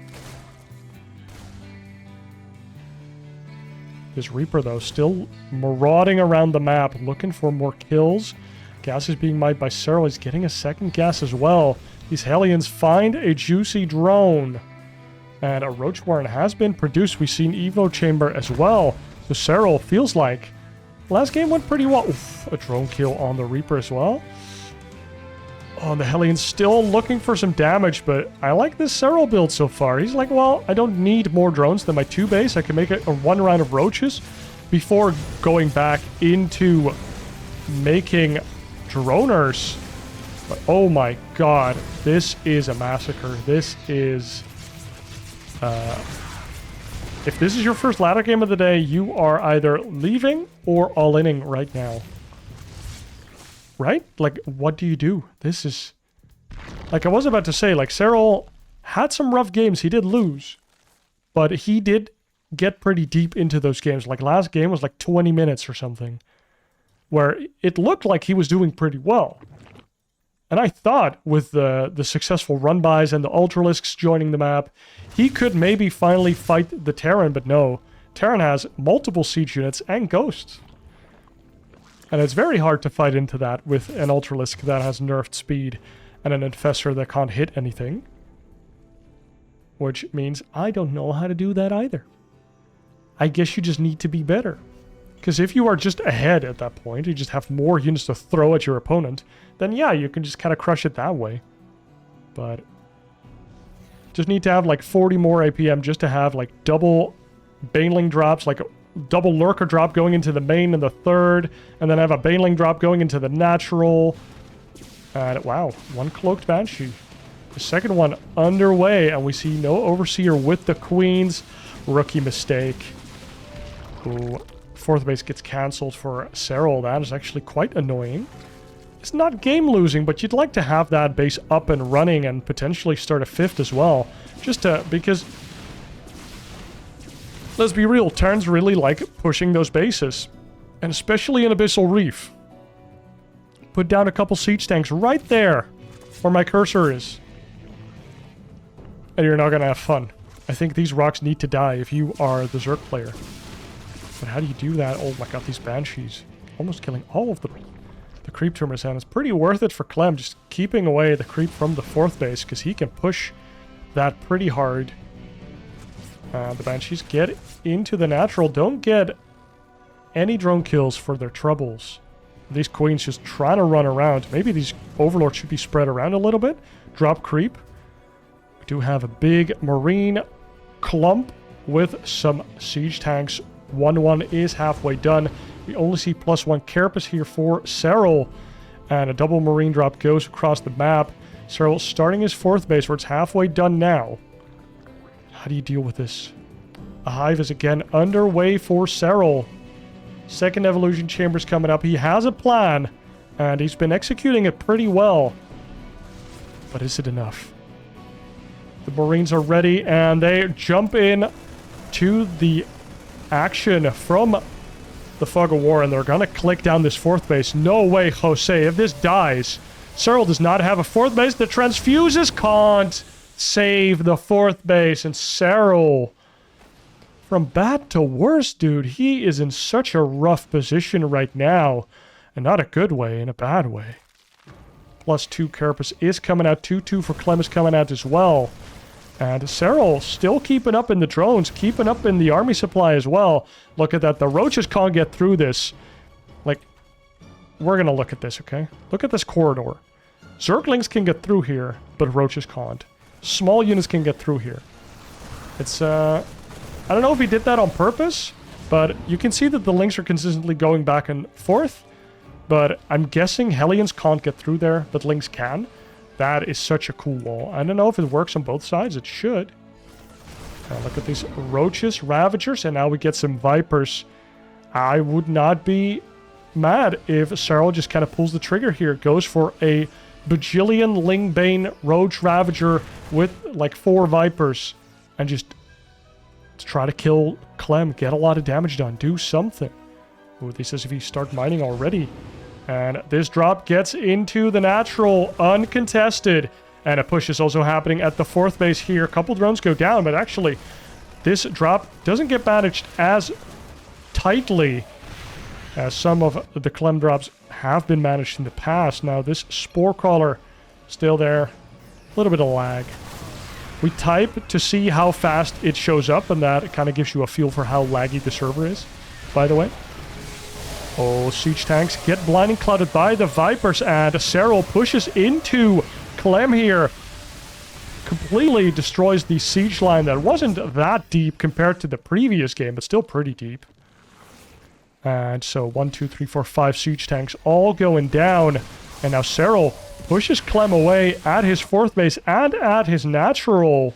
This Reaper, though, still marauding around the map, looking for more kills. Gas is being mined by Serral. He's getting a second gas as well. These Hellions find a juicy drone. And a Roach Warren has been produced. We've seen Evo Chamber as well. So Serral feels like last game went pretty well. Oof, a drone kill on the Reaper as well. Oh, the Hellions still looking for some damage, but I like this Serral build so far. He's like, well, I don't need more drones than my 2 base. I can make it a 1 round of roaches before going back into making droners. But oh my god, this is a massacre. This is... if this is your first ladder game of the day, you are either leaving or all-inning right now. Right? Like, what do you do? This is... Like, I was about to say, like, Serral had some rough games. He did lose. But he did get pretty deep into those games. Like, last game was like 20 minutes or something. Where it looked like he was doing pretty well. And I thought, with the successful run-bys and the Ultralisks joining the map, he could maybe finally fight the Terran, but no. Terran has multiple siege units and ghosts. And it's very hard to fight into that with an Ultralisk that has nerfed speed and an Infestor that can't hit anything. Which means I don't know how to do that either. I guess you just need to be better. Because if you are just ahead at that point, you just have more units to throw at your opponent, then yeah, you can just kind of crush it that way. But just need to have like 40 more APM just to have like double Baneling drops, like a double Lurker drop going into the main and the third, and then have a Baneling drop going into the natural. And wow, 1 Cloaked Banshee. The second one underway, and we see no Overseer with the Queens. Rookie mistake. Ooh. 4th base gets cancelled for Serral. That is actually quite annoying. It's not game losing, but you'd like to have that base up and running and potentially start a 5th as well. Just to, because let's be real, Terrans really like pushing those bases. And especially in Abyssal Reef. Put down a couple siege tanks right there where my cursor is. And you're not going to have fun. I think these rocks need to die if you are the Zerg player. But how do you do that? Oh my god, these Banshees. Almost killing all of the creep tumors, and it's pretty worth it for Clem, just keeping away the creep from the 4th base, because he can push that pretty hard. The Banshees get into the natural, don't get any drone kills for their troubles. These Queens just trying to run around. Maybe these Overlords should be spread around a little bit. Drop creep. We do have a big Marine clump with some siege tanks. 1-1 is halfway done. We only see +1 Carapace here for Serral. And a double Marine drop goes across the map. Serral starting his 4th base where it's halfway done now. How do you deal with this? A hive is again underway for Serral. Second evolution chamber's coming up. He has a plan. And he's been executing it pretty well. But is it enough? The Marines are ready and they jump in to the action from the Fog of War, and they're gonna click down this 4th base. No way, Jose. If this dies, Serral does not have a 4th base. The transfuses can't save the 4th base, and Serral, from bad to worse, dude, he is in such a rough position right now, and not a good way, in a bad way. +2 Carapace is coming out. 2-2 for Clem is coming out as well. And Serral still keeping up in the drones, keeping up in the army supply as well. Look at that. The roaches can't get through this. Like, we're going to look at this, okay? Look at this corridor. Zerglings can get through here, but roaches can't. Small units can get through here. It's, I don't know if he did that on purpose, but you can see that the links are consistently going back and forth. But I'm guessing Hellions can't get through there, but links can. That is such a cool wall. I don't know if it works on both sides. It should. Look at these roaches, ravagers, and now we get some vipers. I would not be mad if Serral just kind of pulls the trigger here. Goes for a bajillion Lingbane roach ravager with like 4 vipers and just to try to kill Clem, get a lot of damage done, do something. Ooh, this is if you start mining already. And this drop gets into the natural, uncontested. And a push is also happening at the 4th base here. A couple drones go down, but actually, this drop doesn't get managed as tightly as some of the Clem drops have been managed in the past. Now, this Spore Crawler, still there. A little bit of lag. We type to see how fast it shows up, and that kind of gives you a feel for how laggy the server is, by the way. Oh, siege tanks get blinding clouded by the Vipers, and Serral pushes into Clem here. Completely destroys the siege line that wasn't that deep compared to the previous game, but still pretty deep. And so 1, 2, 3, 4, 5 siege tanks all going down. And now Serral pushes Clem away at his 4th base and at his natural.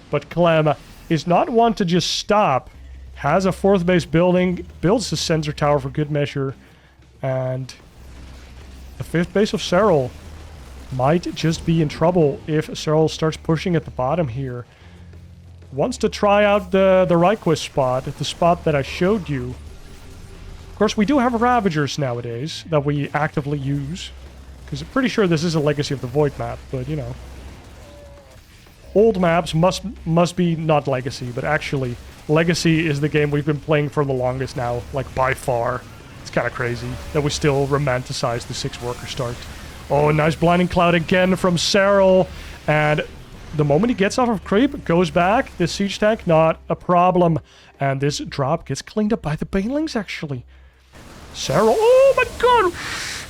But Clem is not one to just stop. Has a 4th base building, builds the sensor tower for good measure. And the 5th base of Serral might just be in trouble if Serral starts pushing at the bottom here. Wants to try out the RiquizCast spot, the spot that I showed you. Of course, we do have Ravagers nowadays that we actively use. Because I'm pretty sure this is a Legacy of the Void map, but you know. Old maps must be not Legacy, but actually, Legacy is the game we've been playing for the longest now, like by far. It's kind of crazy that we still romanticize the 6-worker start. Oh, nice blinding cloud again from Serral. And the moment he gets off of creep, goes back. This siege tank, not a problem. And this drop gets cleaned up by the banelings, actually. Serral, oh my god!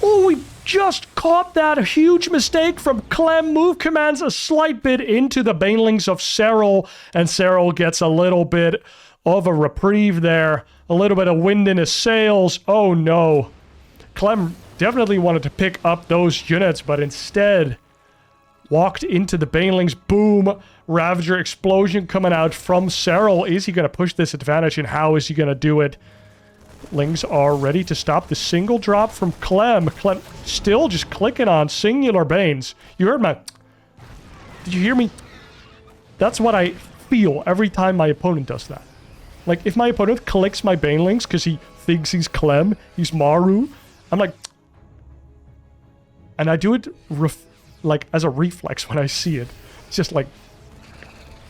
Oh, we just caught that huge mistake from Clem. Move commands a slight bit into the banelings of Serral, and Serral gets a little bit of a reprieve there. A little bit of wind in his sails. Oh no. Clem definitely wanted to pick up those units, but instead walked into the banelings. Boom. Ravager explosion coming out from Serral. Is he going to push this advantage, and how is he going to do it? Lings are ready to stop the single drop from Clem. Clem still just clicking on singular banes. You heard my... Did you hear me? That's what I feel every time my opponent does that. Like, if my opponent clicks my banelings because he thinks he's Clem, he's Maru, I'm like... And I do it, like, as a reflex when I see it. It's just like...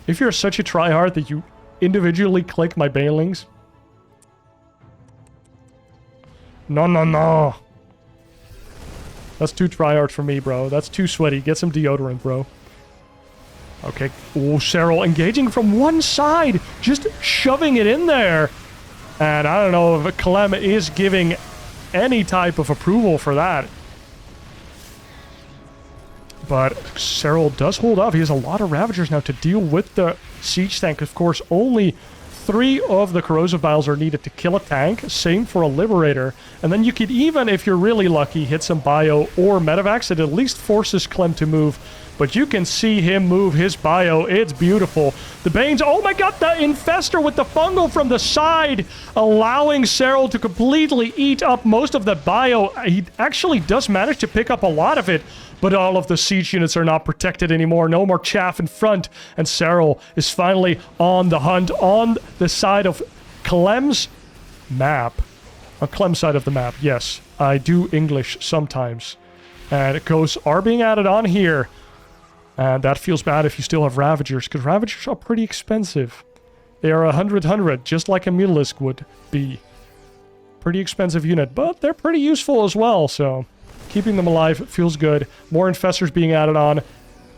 If you're such a tryhard that you individually click my banelings... No, no, no. That's too tryhard for me, bro. That's too sweaty. Get some deodorant, bro. Okay. Oh, Serral engaging from one side. Just shoving it in there. And I don't know if Clem is giving any type of approval for that. But Serral does hold off. He has a lot of Ravagers now to deal with the siege tank. Of course, only 3 of the corrosive vials are needed to kill a tank. Same for a liberator. And then you could even, if you're really lucky, hit some bio or medevacs. It at least forces Clem to move. But you can see him move his bio. It's beautiful. The Banes, oh my god, the Infestor with the fungal from the side, allowing Serral to completely eat up most of the bio. He actually does manage to pick up a lot of it, but all of the siege units are not protected anymore. No more chaff in front, and Serral is finally on the hunt on the side of Clem's map. On Clem's side of the map, yes. I do English sometimes. And ghosts are being added on here. And that feels bad if you still have Ravagers, because Ravagers are pretty expensive. They are 100, just like a Mutalisk would be. Pretty expensive unit, but they're pretty useful as well, so keeping them alive feels good. More Infestors being added on.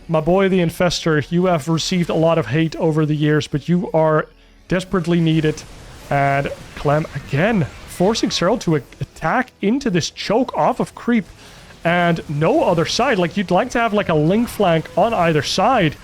My boy, the Infestor, you have received a lot of hate over the years, but you are desperately needed. And Clem, again, forcing Serral to attack into this choke off of creep. And no other side. Like, you'd like to have, like, a link flank on either side.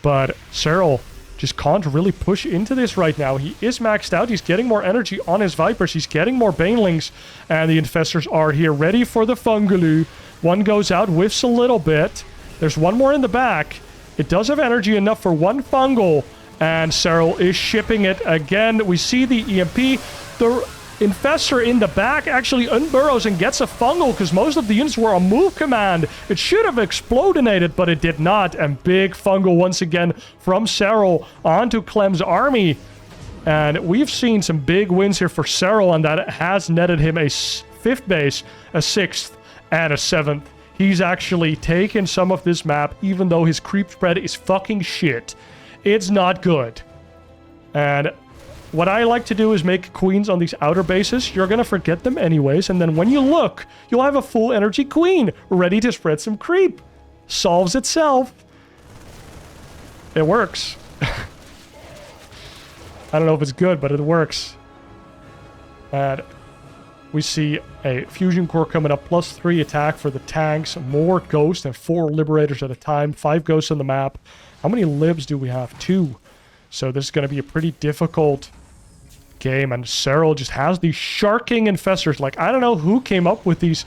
But Serral just can't really push into this right now. He is maxed out. He's getting more energy on his Vipers. He's getting more Banelings. And the Infestors are here, ready for the Fungaloo. One goes out, whiffs a little bit. There's one more in the back. It does have energy enough for one Fungal. And Serral is shipping it again. We see the EMP. The Infestor in the back actually unburrows and gets a fungal because most of the units were on move command. It should have explodinated, but it did not. And big fungal once again from Serral onto Clem's army. And we've seen some big wins here for Serral, and that has netted him a 5th base, a 6th, and a 7th. He's actually taken some of this map, even though his creep spread is fucking shit. It's not good. And what I like to do is make queens on these outer bases. You're gonna forget them anyways, and then when you look, you'll have a full energy queen ready to spread some creep. Solves itself. It works. I don't know if it's good, but it works. And we see a fusion core coming up, +3 attack for the tanks, more ghosts and 4 liberators at a time, 5 ghosts on the map. How many libs do we have? 2. So this is going to be a pretty difficult game, and Serral just has these sharking infestors. Like, I don't know who came up with these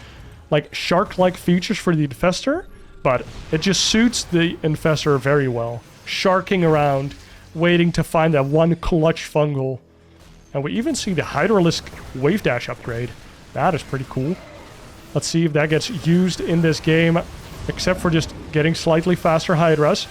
like shark-like features for the infestor, but it just suits the infestor very well. Sharking around, waiting to find that one clutch fungal. And we even see the Hydralisk Wave Dash upgrade. That is pretty cool. Let's see if that gets used in this game, except for just getting slightly faster Hydras.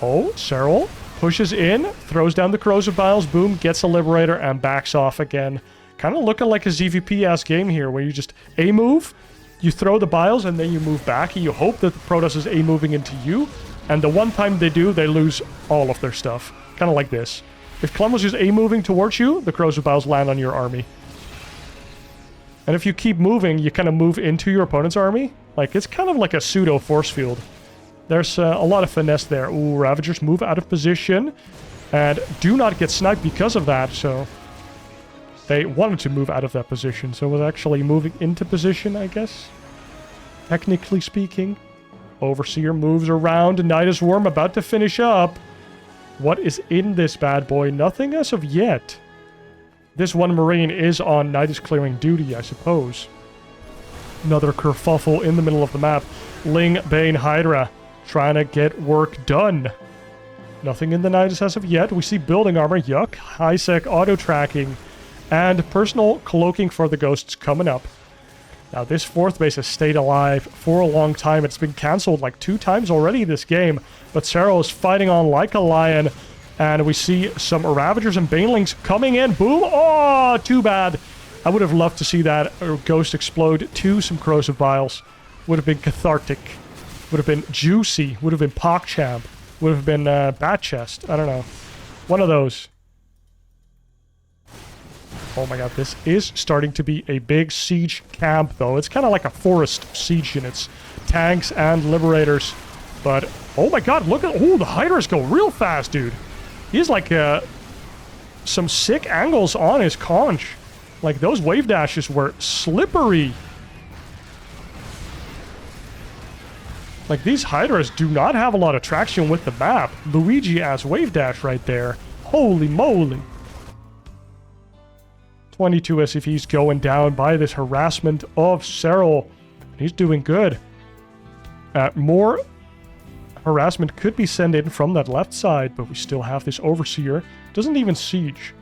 Oh, Serral pushes in, throws down the corrosive biles, boom, gets a liberator, and backs off again. Kind of looking like a ZVP-ass game here, where you just A-move, you throw the biles, and then you move back, and you hope that the Protoss is A-moving into you, and the one time they do, they lose all of their stuff. Kind of like this. If Clem was just A-moving towards you, the corrosive biles land on your army. And if you keep moving, you kind of move into your opponent's army. Like, it's kind of like a pseudo force field. There's a lot of finesse there. Ooh, Ravagers move out of position and do not get sniped because of that, so they wanted to move out of that position, so it was actually moving into position, I guess. Technically speaking. Overseer moves around, Nidus Worm about to finish up. What is in this bad boy? Nothing as of yet. This one Marine is on Nidus clearing duty, I suppose. Another kerfuffle in the middle of the map. Ling Bane Hydra trying to get work done. Nothing in the Nidus as of yet. We see building armor, yuck, high sec auto tracking, and personal cloaking for the ghosts coming up. Now this 4th base has stayed alive for a long time. It's been cancelled like 2 times already this game, but Serral is fighting on like a lion, and we see some Ravagers and Banelings coming in. Boom! Oh, too bad. I would have loved to see that ghost explode to some corrosive biles. Would have been cathartic. Would have been juicy. Would have been PogChamp. Would have been Bat Chest. I don't know. One of those. Oh my god, this is starting to be a big siege camp, though. It's kind of like a forest siege units. Tanks and liberators. But, oh my god, look at... Oh, the Hydras go real fast, dude. He's like some sick angles on his conch. Like, those wave dashes were slippery. Like, these Hydras do not have a lot of traction with the map. Luigi-ass wave dash right there. Holy moly. 22 SCVs going down by this harassment of Serral. He's doing good. More harassment could be sent in from that left side, but we still have this Overseer. Doesn't even siege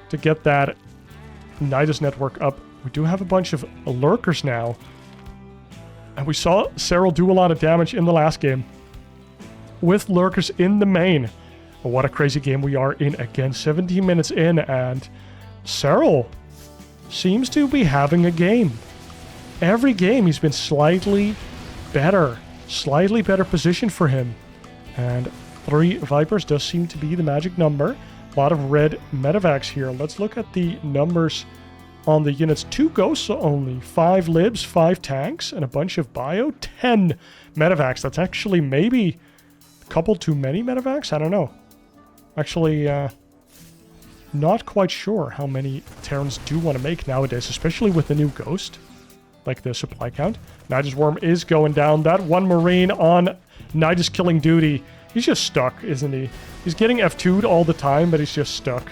to get that Nidus network up. We do have a bunch of lurkers now. And we saw Serral do a lot of damage in the last game with lurkers in the main. But what a crazy game we are in again. 17 minutes in, and Serral seems to be having a game. Every game he's been slightly better position for him. And 3 Vipers does seem to be the magic number. A lot of red medevacs here. Let's look at the numbers on the units. 2 ghosts only, 5 libs, 5 tanks, and a bunch of bio. 10 medevacs. That's actually maybe a couple too many medevacs. I don't know. Actually, not quite sure how many Terrans do want to make nowadays, especially with the new ghost, like the supply count. Nidus Worm is going down. That one Marine on Nidus killing duty. He's just stuck, isn't he? He's getting F2'd all the time, but he's just stuck.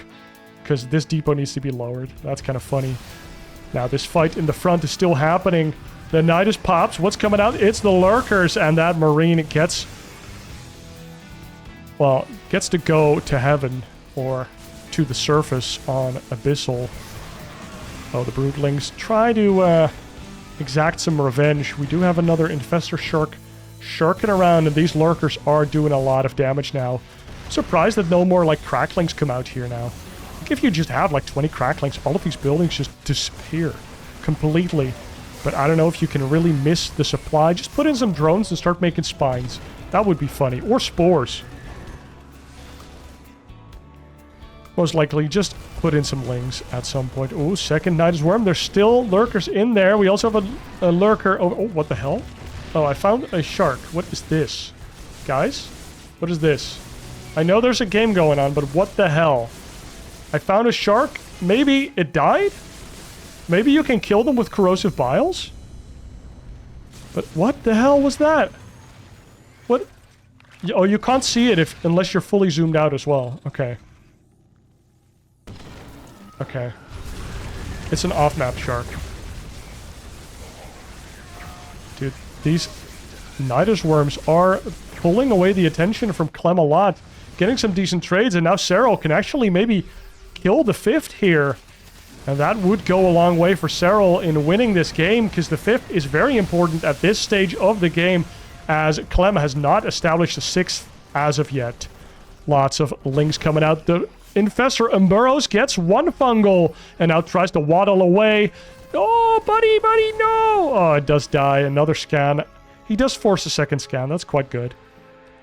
Because this depot needs to be lowered. That's kind of funny. Now, this fight in the front is still happening. The Nidus pops. What's coming out? It's the lurkers, and that Marine gets... well, gets to go to heaven, or to the surface on Abyssal. Oh, the Broodlings try to exact some revenge. We do have another Infestor Shark sharking around, and these lurkers are doing a lot of damage now. Surprised that no more, like, cracklings come out here now. think if you just have like 20 cracklings, all of these buildings just disappear completely. But I don't know if you can really miss the supply. Just put in some drones and start making spines. That would be funny. Or spores. Most likely just put in some lings at some point. Oh, second Nidus Worm. There's still lurkers in there. We also have a lurker. Oh, what the hell? Oh, I found a shark. What is this? Guys? What is this? I know there's a game going on, but what the hell? I found a shark. Maybe it died? Maybe you can kill them with corrosive biles? But what the hell was that? What? Oh, you can't see it unless you're fully zoomed out as well. Okay. Okay. It's an off-map shark. Dude, these Nidus worms are pulling away the attention from Clem a lot. Getting some decent trades, and now Serral can actually maybe kill the 5th here. And that would go a long way for Serral in winning this game, because the 5th is very important at this stage of the game, as Clem has not established a 6th as of yet. Lots of lings coming out. The Infestor Burrows gets 1 fungal, and now tries to waddle away. Oh, buddy, no! Oh, it does die. Another scan. He does force a second scan. That's quite good.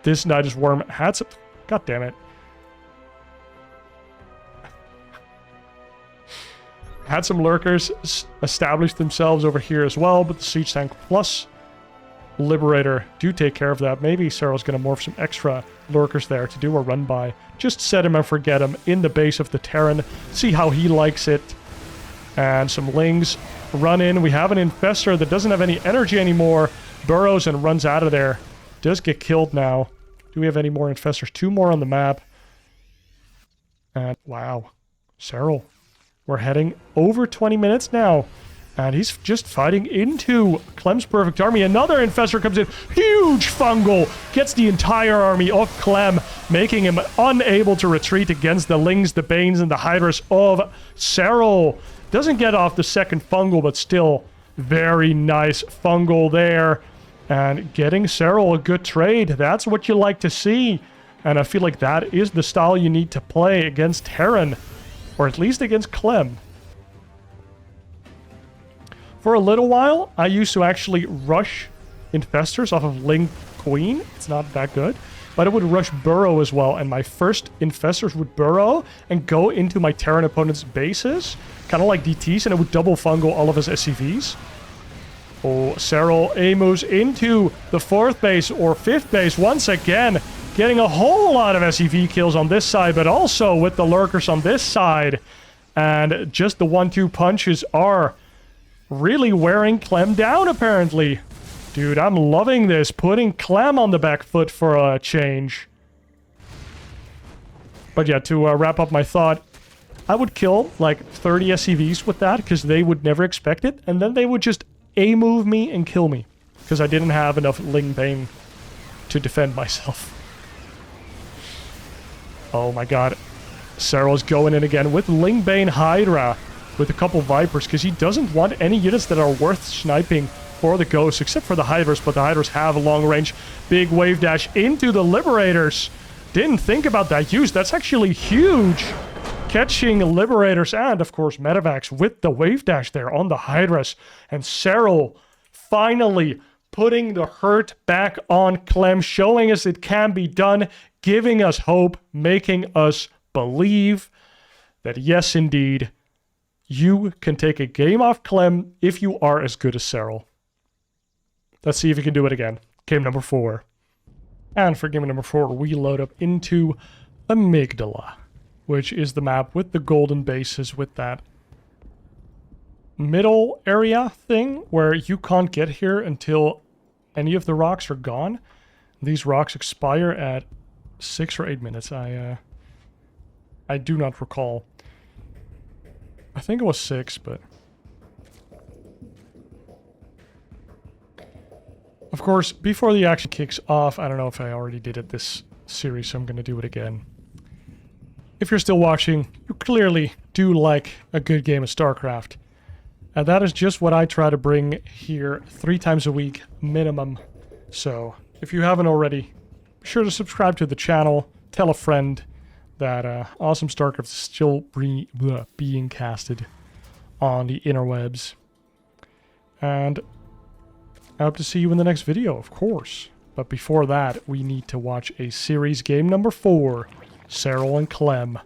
This Nidus Worm had some... God damn it. Had some lurkers establish themselves over here as well, but the Siege Tank plus Liberator do take care of that. Maybe Serral's going to morph some extra lurkers there to do a run-by. Just set him and forget him in the base of the Terran. See how he likes it. And some lings run in. We have an Infestor that doesn't have any energy anymore. Burrows and runs out of there. Does get killed now. Do we have any more Infestors? 2 more on the map. And wow. Serral. We're heading over 20 minutes now. And he's just fighting into Clem's perfect army. Another Infestor comes in. Huge fungal. Gets the entire army of Clem, making him unable to retreat against the Lings, the Banes, and the Hydras of Serral. Doesn't get off the second fungal, but still very nice fungal there. And getting Serral a good trade. That's what you like to see. And I feel like that is the style you need to play against Terran. Or at least against Clem. For a little while, I used to actually rush Infestors off of Ling Queen. It's not that good. But it would rush Burrow as well. And my first Infestors would burrow and go into my Terran opponent's bases. Kind of like DTs. And it would double fungal all of his SCVs. Oh, Serral moves into the 4th base or 5th base once again. Getting a whole lot of SCV kills on this side, but also with the lurkers on this side. And just the 1-2 punches are really wearing Clem down, apparently. Dude, I'm loving this. Putting Clem on the back foot for a change. But yeah, to wrap up my thought, I would kill like 30 SCVs with that, because they would never expect it. And then they would just A-move me and kill me, because I didn't have enough Ling Bane to defend myself. Oh my god. Serral's going in again with Lingbane Hydra with a couple Vipers, because he doesn't want any units that are worth sniping for the Ghosts, except for the Hydras, but the Hydras have a long range. Big wave dash into the Liberators. Didn't think about that use. That's actually huge. Catching Liberators and, of course, Medivacs with the wave dash there on the Hydras. And Serral finally putting the hurt back on Clem, showing us it can be done, giving us hope, making us believe that yes, indeed, you can take a game off Clem if you are as good as Serral. Let's see if you can do it again. Game number 4. And for game number 4, we load up into Amygdala, which is the map with the golden bases with that middle area thing where you can't get here until any of the rocks are gone. These rocks expire at 6 or 8 minutes. I do not recall. I think it was 6, but... Of course, before the action kicks off, I don't know if I already did it this series, so I'm going to do it again. If you're still watching, you clearly do like a good game of StarCraft. And that is just what I try to bring here 3 times a week minimum. So, if you haven't already, be sure to subscribe to the channel, tell a friend, that awesome StarCraft is still being casted on the interwebs. And I hope to see you in the next video, of course. But before that, we need to watch a series game number 4, Serral and Clem.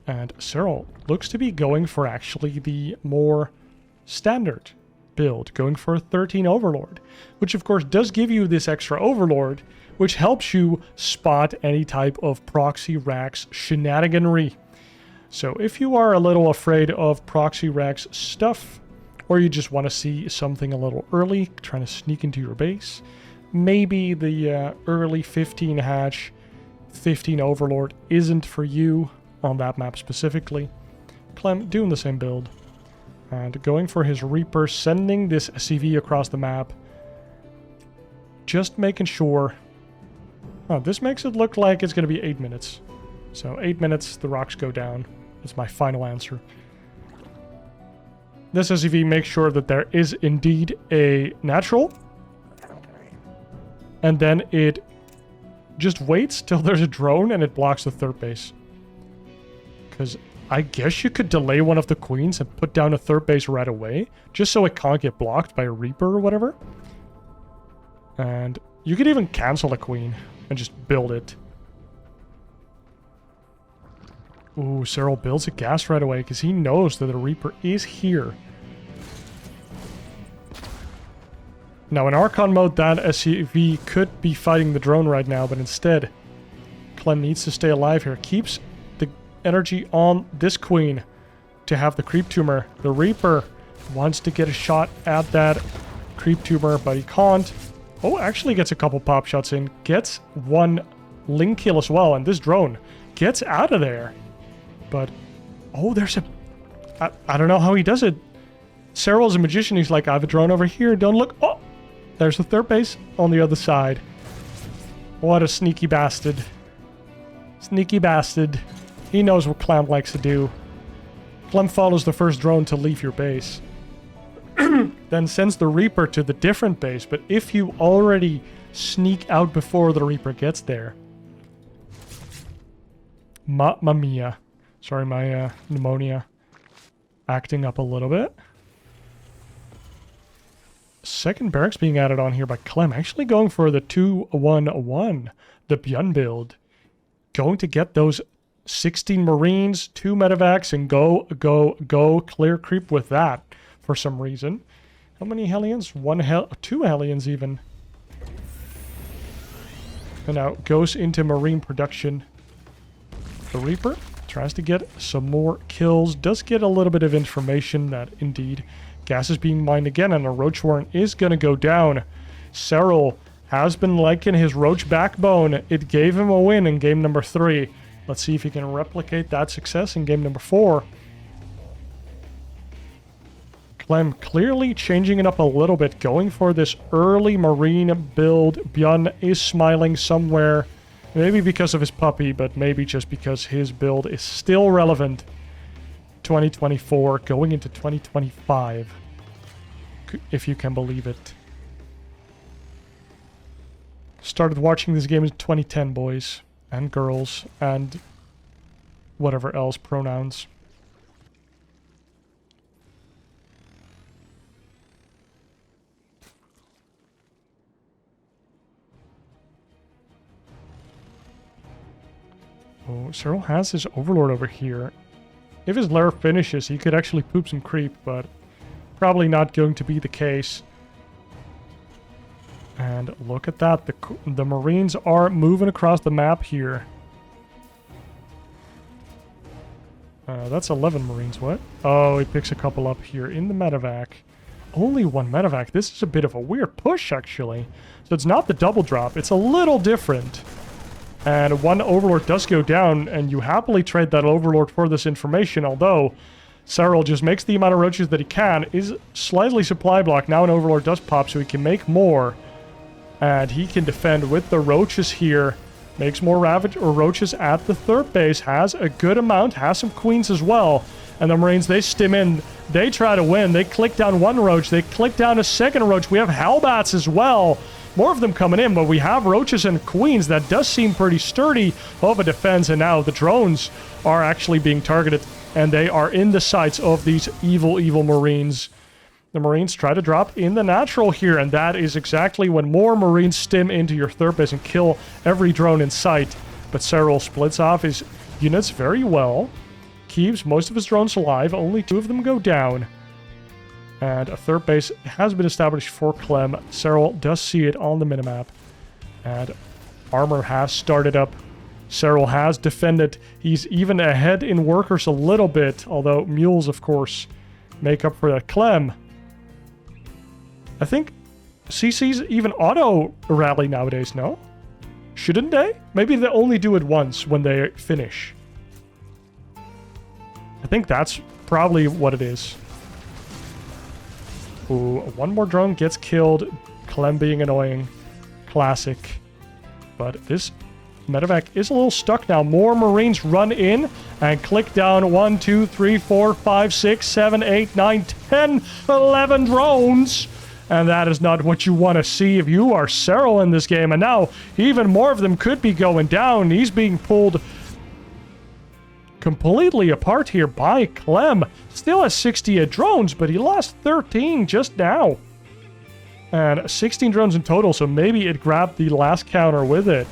And Serral looks to be going for actually the more standard build, going for a 13 Overlord, which of course does give you this extra Overlord, which helps you spot any type of proxy racks shenaniganry. So if you are a little afraid of proxy racks stuff, or you just want to see something a little early, trying to sneak into your base, maybe the early 15 hatch, 15 Overlord isn't for you on that map specifically. Clem doing the same build. And going for his Reaper, sending this SCV across the map. Just making sure. Oh, this makes it look like it's going to be 8 minutes. So 8 minutes, the rocks go down. That's my final answer. This SCV makes sure that there is indeed a natural. And then it just waits till there's a drone and it blocks the third base. Because I guess you could delay one of the queens and put down a third base right away, just so it can't get blocked by a Reaper or whatever. And you could even cancel a queen and just build it. Ooh, Serral builds a gas right away because he knows that the Reaper is here. Now in Archon mode, that SCV could be fighting the drone right now, but instead, Clem needs to stay alive here. Keeps the energy on this queen to have the creep tumor. The Reaper wants to get a shot at that creep tumor, but he can't. Oh, actually gets a couple pop shots in. Gets one link kill as well, and this drone gets out of there. But, oh, there's a... I don't know how he does it. Serral's a magician. He's like, I have a drone over here. Don't look. Oh, there's the third base on the other side. What a sneaky bastard. Sneaky bastard. He knows what Clem likes to do. Clem follows the first drone to leave your base. Then sends the Reaper to the different base. But if you already sneak out before the Reaper gets there... Mamma mia. Sorry, my pneumonia acting up a little bit. Second barracks being added on here by Clem. Actually going for the 2-1-1. The Björn build. Going to get those 16 Marines, 2 medevacs, and go. Clear creep with that for some reason. How many Hellions? 2 Hellions even. And now goes into Marine production. The Reaper tries to get some more kills. Does get a little bit of information that indeed gas is being mined again, and a Roach Warren is going to go down. Serral has been liking his Roach backbone. It gave him a win in game number 3. Let's see if he can replicate that success in game number 4. Clem clearly changing it up a little bit, going for this early Marine build. Björn is smiling somewhere. Maybe because of his puppy, but maybe just because his build is still relevant. 2024, going into 2025. If you can believe it. Started watching this game in 2010, boys. And girls. And whatever else, pronouns. Oh, Serral has his Overlord over here. If his lair finishes, he could actually poop some creep, but probably not going to be the case. And look at that. The Marines are moving across the map here. That's 11 Marines, what? Oh, he picks a couple up here in the medevac. Only 1 medevac. This is a bit of a weird push, actually. So it's not the double drop. It's a little different. And 1 Overlord does go down, and you happily trade that Overlord for this information, although Serral just makes the amount of roaches that he can, is slightly supply blocked. Now an Overlord does pop, so he can make more. And he can defend with the roaches here. Makes more ravage or roaches at the third base. Has a good amount, has some queens as well. And the Marines, they stim in. They try to win. They click down 1 roach. They click down a second roach. We have Hellbats as well. more of them coming in, but we have roaches and queens. That does seem pretty sturdy of a defense, and now the drones are actually being targeted, and they are in the sights of these evil, evil marines. The marines try to drop in the natural here, and that is exactly when more marines stim into your third base and kill every drone in sight. But Serral splits off his units very well, keeps most of his drones alive, only 2 of them go down. And a third base has been established for Clem. Serral does see it on the minimap. And armor has started up. Serral has defended. He's even ahead in workers a little bit, although mules, of course, make up for that. Clem. I think CCs even auto rally nowadays, no? Shouldn't they? Maybe they only do it once when they finish. I think that's probably what it is. Ooh, one more drone gets killed. Clem being annoying. Classic. But this medevac is a little stuck now. More marines run in and click down 1, 2, 3, 4, 5, 6, 7, 8, 9, 10, 11 drones. And that is not what you want to see if you are Serral in this game. And now even more of them could be going down. He's being pulled completely apart here by Clem. Still has 68 drones, but he lost 13 just now. And 16 drones in total, so maybe it grabbed the last counter with it.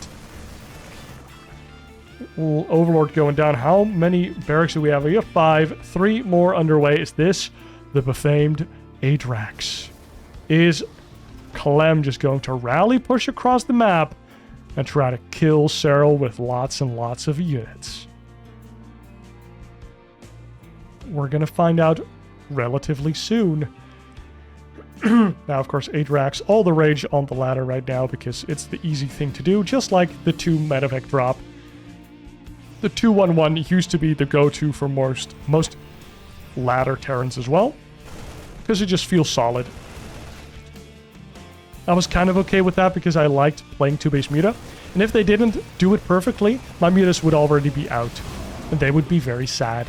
Ooh, Overlord going down. How many barracks do we have? We have 5. 3 more underway. Is this the befamed Adrax? Is Clem just going to rally push across the map and try to kill Serral with lots and lots of units? We're going to find out relatively soon. Now, of course, Adrax, all the rage on the ladder right now because it's the easy thing to do, just like the 2 medevac drop. The 2-1-1 used to be the go-to for most ladder Terrans as well, because it just feels solid. I was kind of okay with that because I liked playing 2-base Muta, and if they didn't do it perfectly, my Mutas would already be out, and they would be very sad.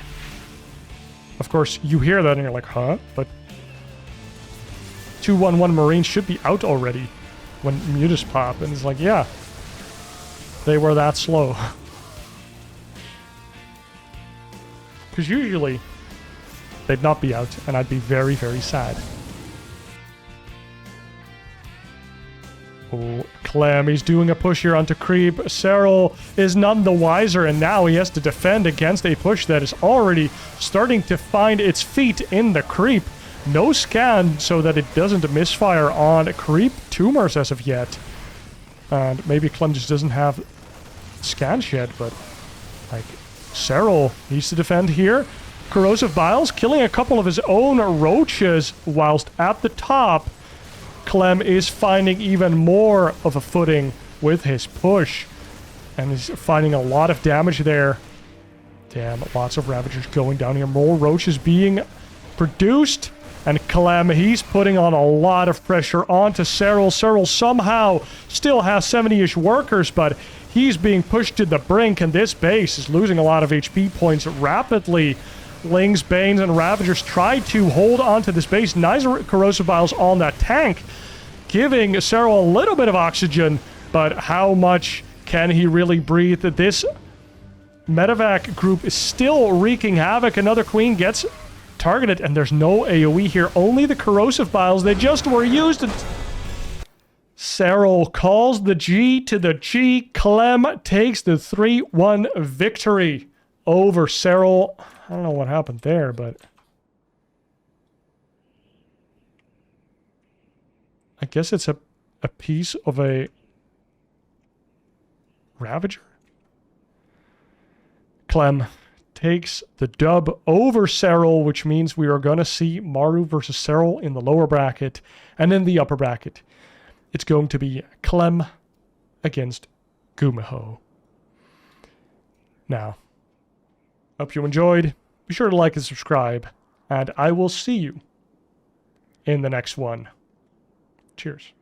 Of course, you hear that and you're like, huh? But 2-1-1 Marines should be out already when Mutas pop. And it's like, yeah, they were that slow. Because usually they'd not be out and I'd be very, very sad. Oh, Clem, he's doing a push here onto creep. Serral is none the wiser, and now he has to defend against a push that is already starting to find its feet in the creep. No scan so that it doesn't misfire on creep tumors as of yet. And maybe Clem just doesn't have scans yet, but like Serral needs to defend here. Corrosive Vials killing a couple of his own roaches whilst at the top. Clem is finding even more of a footing with his push. And he's finding a lot of damage there. Damn, lots of Ravagers going down here. More roaches being produced. And Clem, he's putting on a lot of pressure onto Serral. Serral somehow still has 70-ish workers, but he's being pushed to the brink. And this base is losing a lot of HP points rapidly. Lings, Banes, and Ravagers try to hold onto this base. Nice Corrosive Vials on that tank, giving Serral a little bit of oxygen, but how much can he really breathe? This medevac group is still wreaking havoc. Another queen gets targeted, and there's no AoE here. Only the Corrosive Vials. They just were used. Serral calls the G to the G. Clem takes the 3-1 victory over Serral. I don't know what happened there, but I guess it's a piece of a Ravager. Clem takes the dub over Serral, which means we are going to see Maru versus Serral in the lower bracket, and in the upper bracket, it's going to be Clem against Gumiho. Now, hope you enjoyed. Be sure to like and subscribe, and I will see you in the next one. Cheers.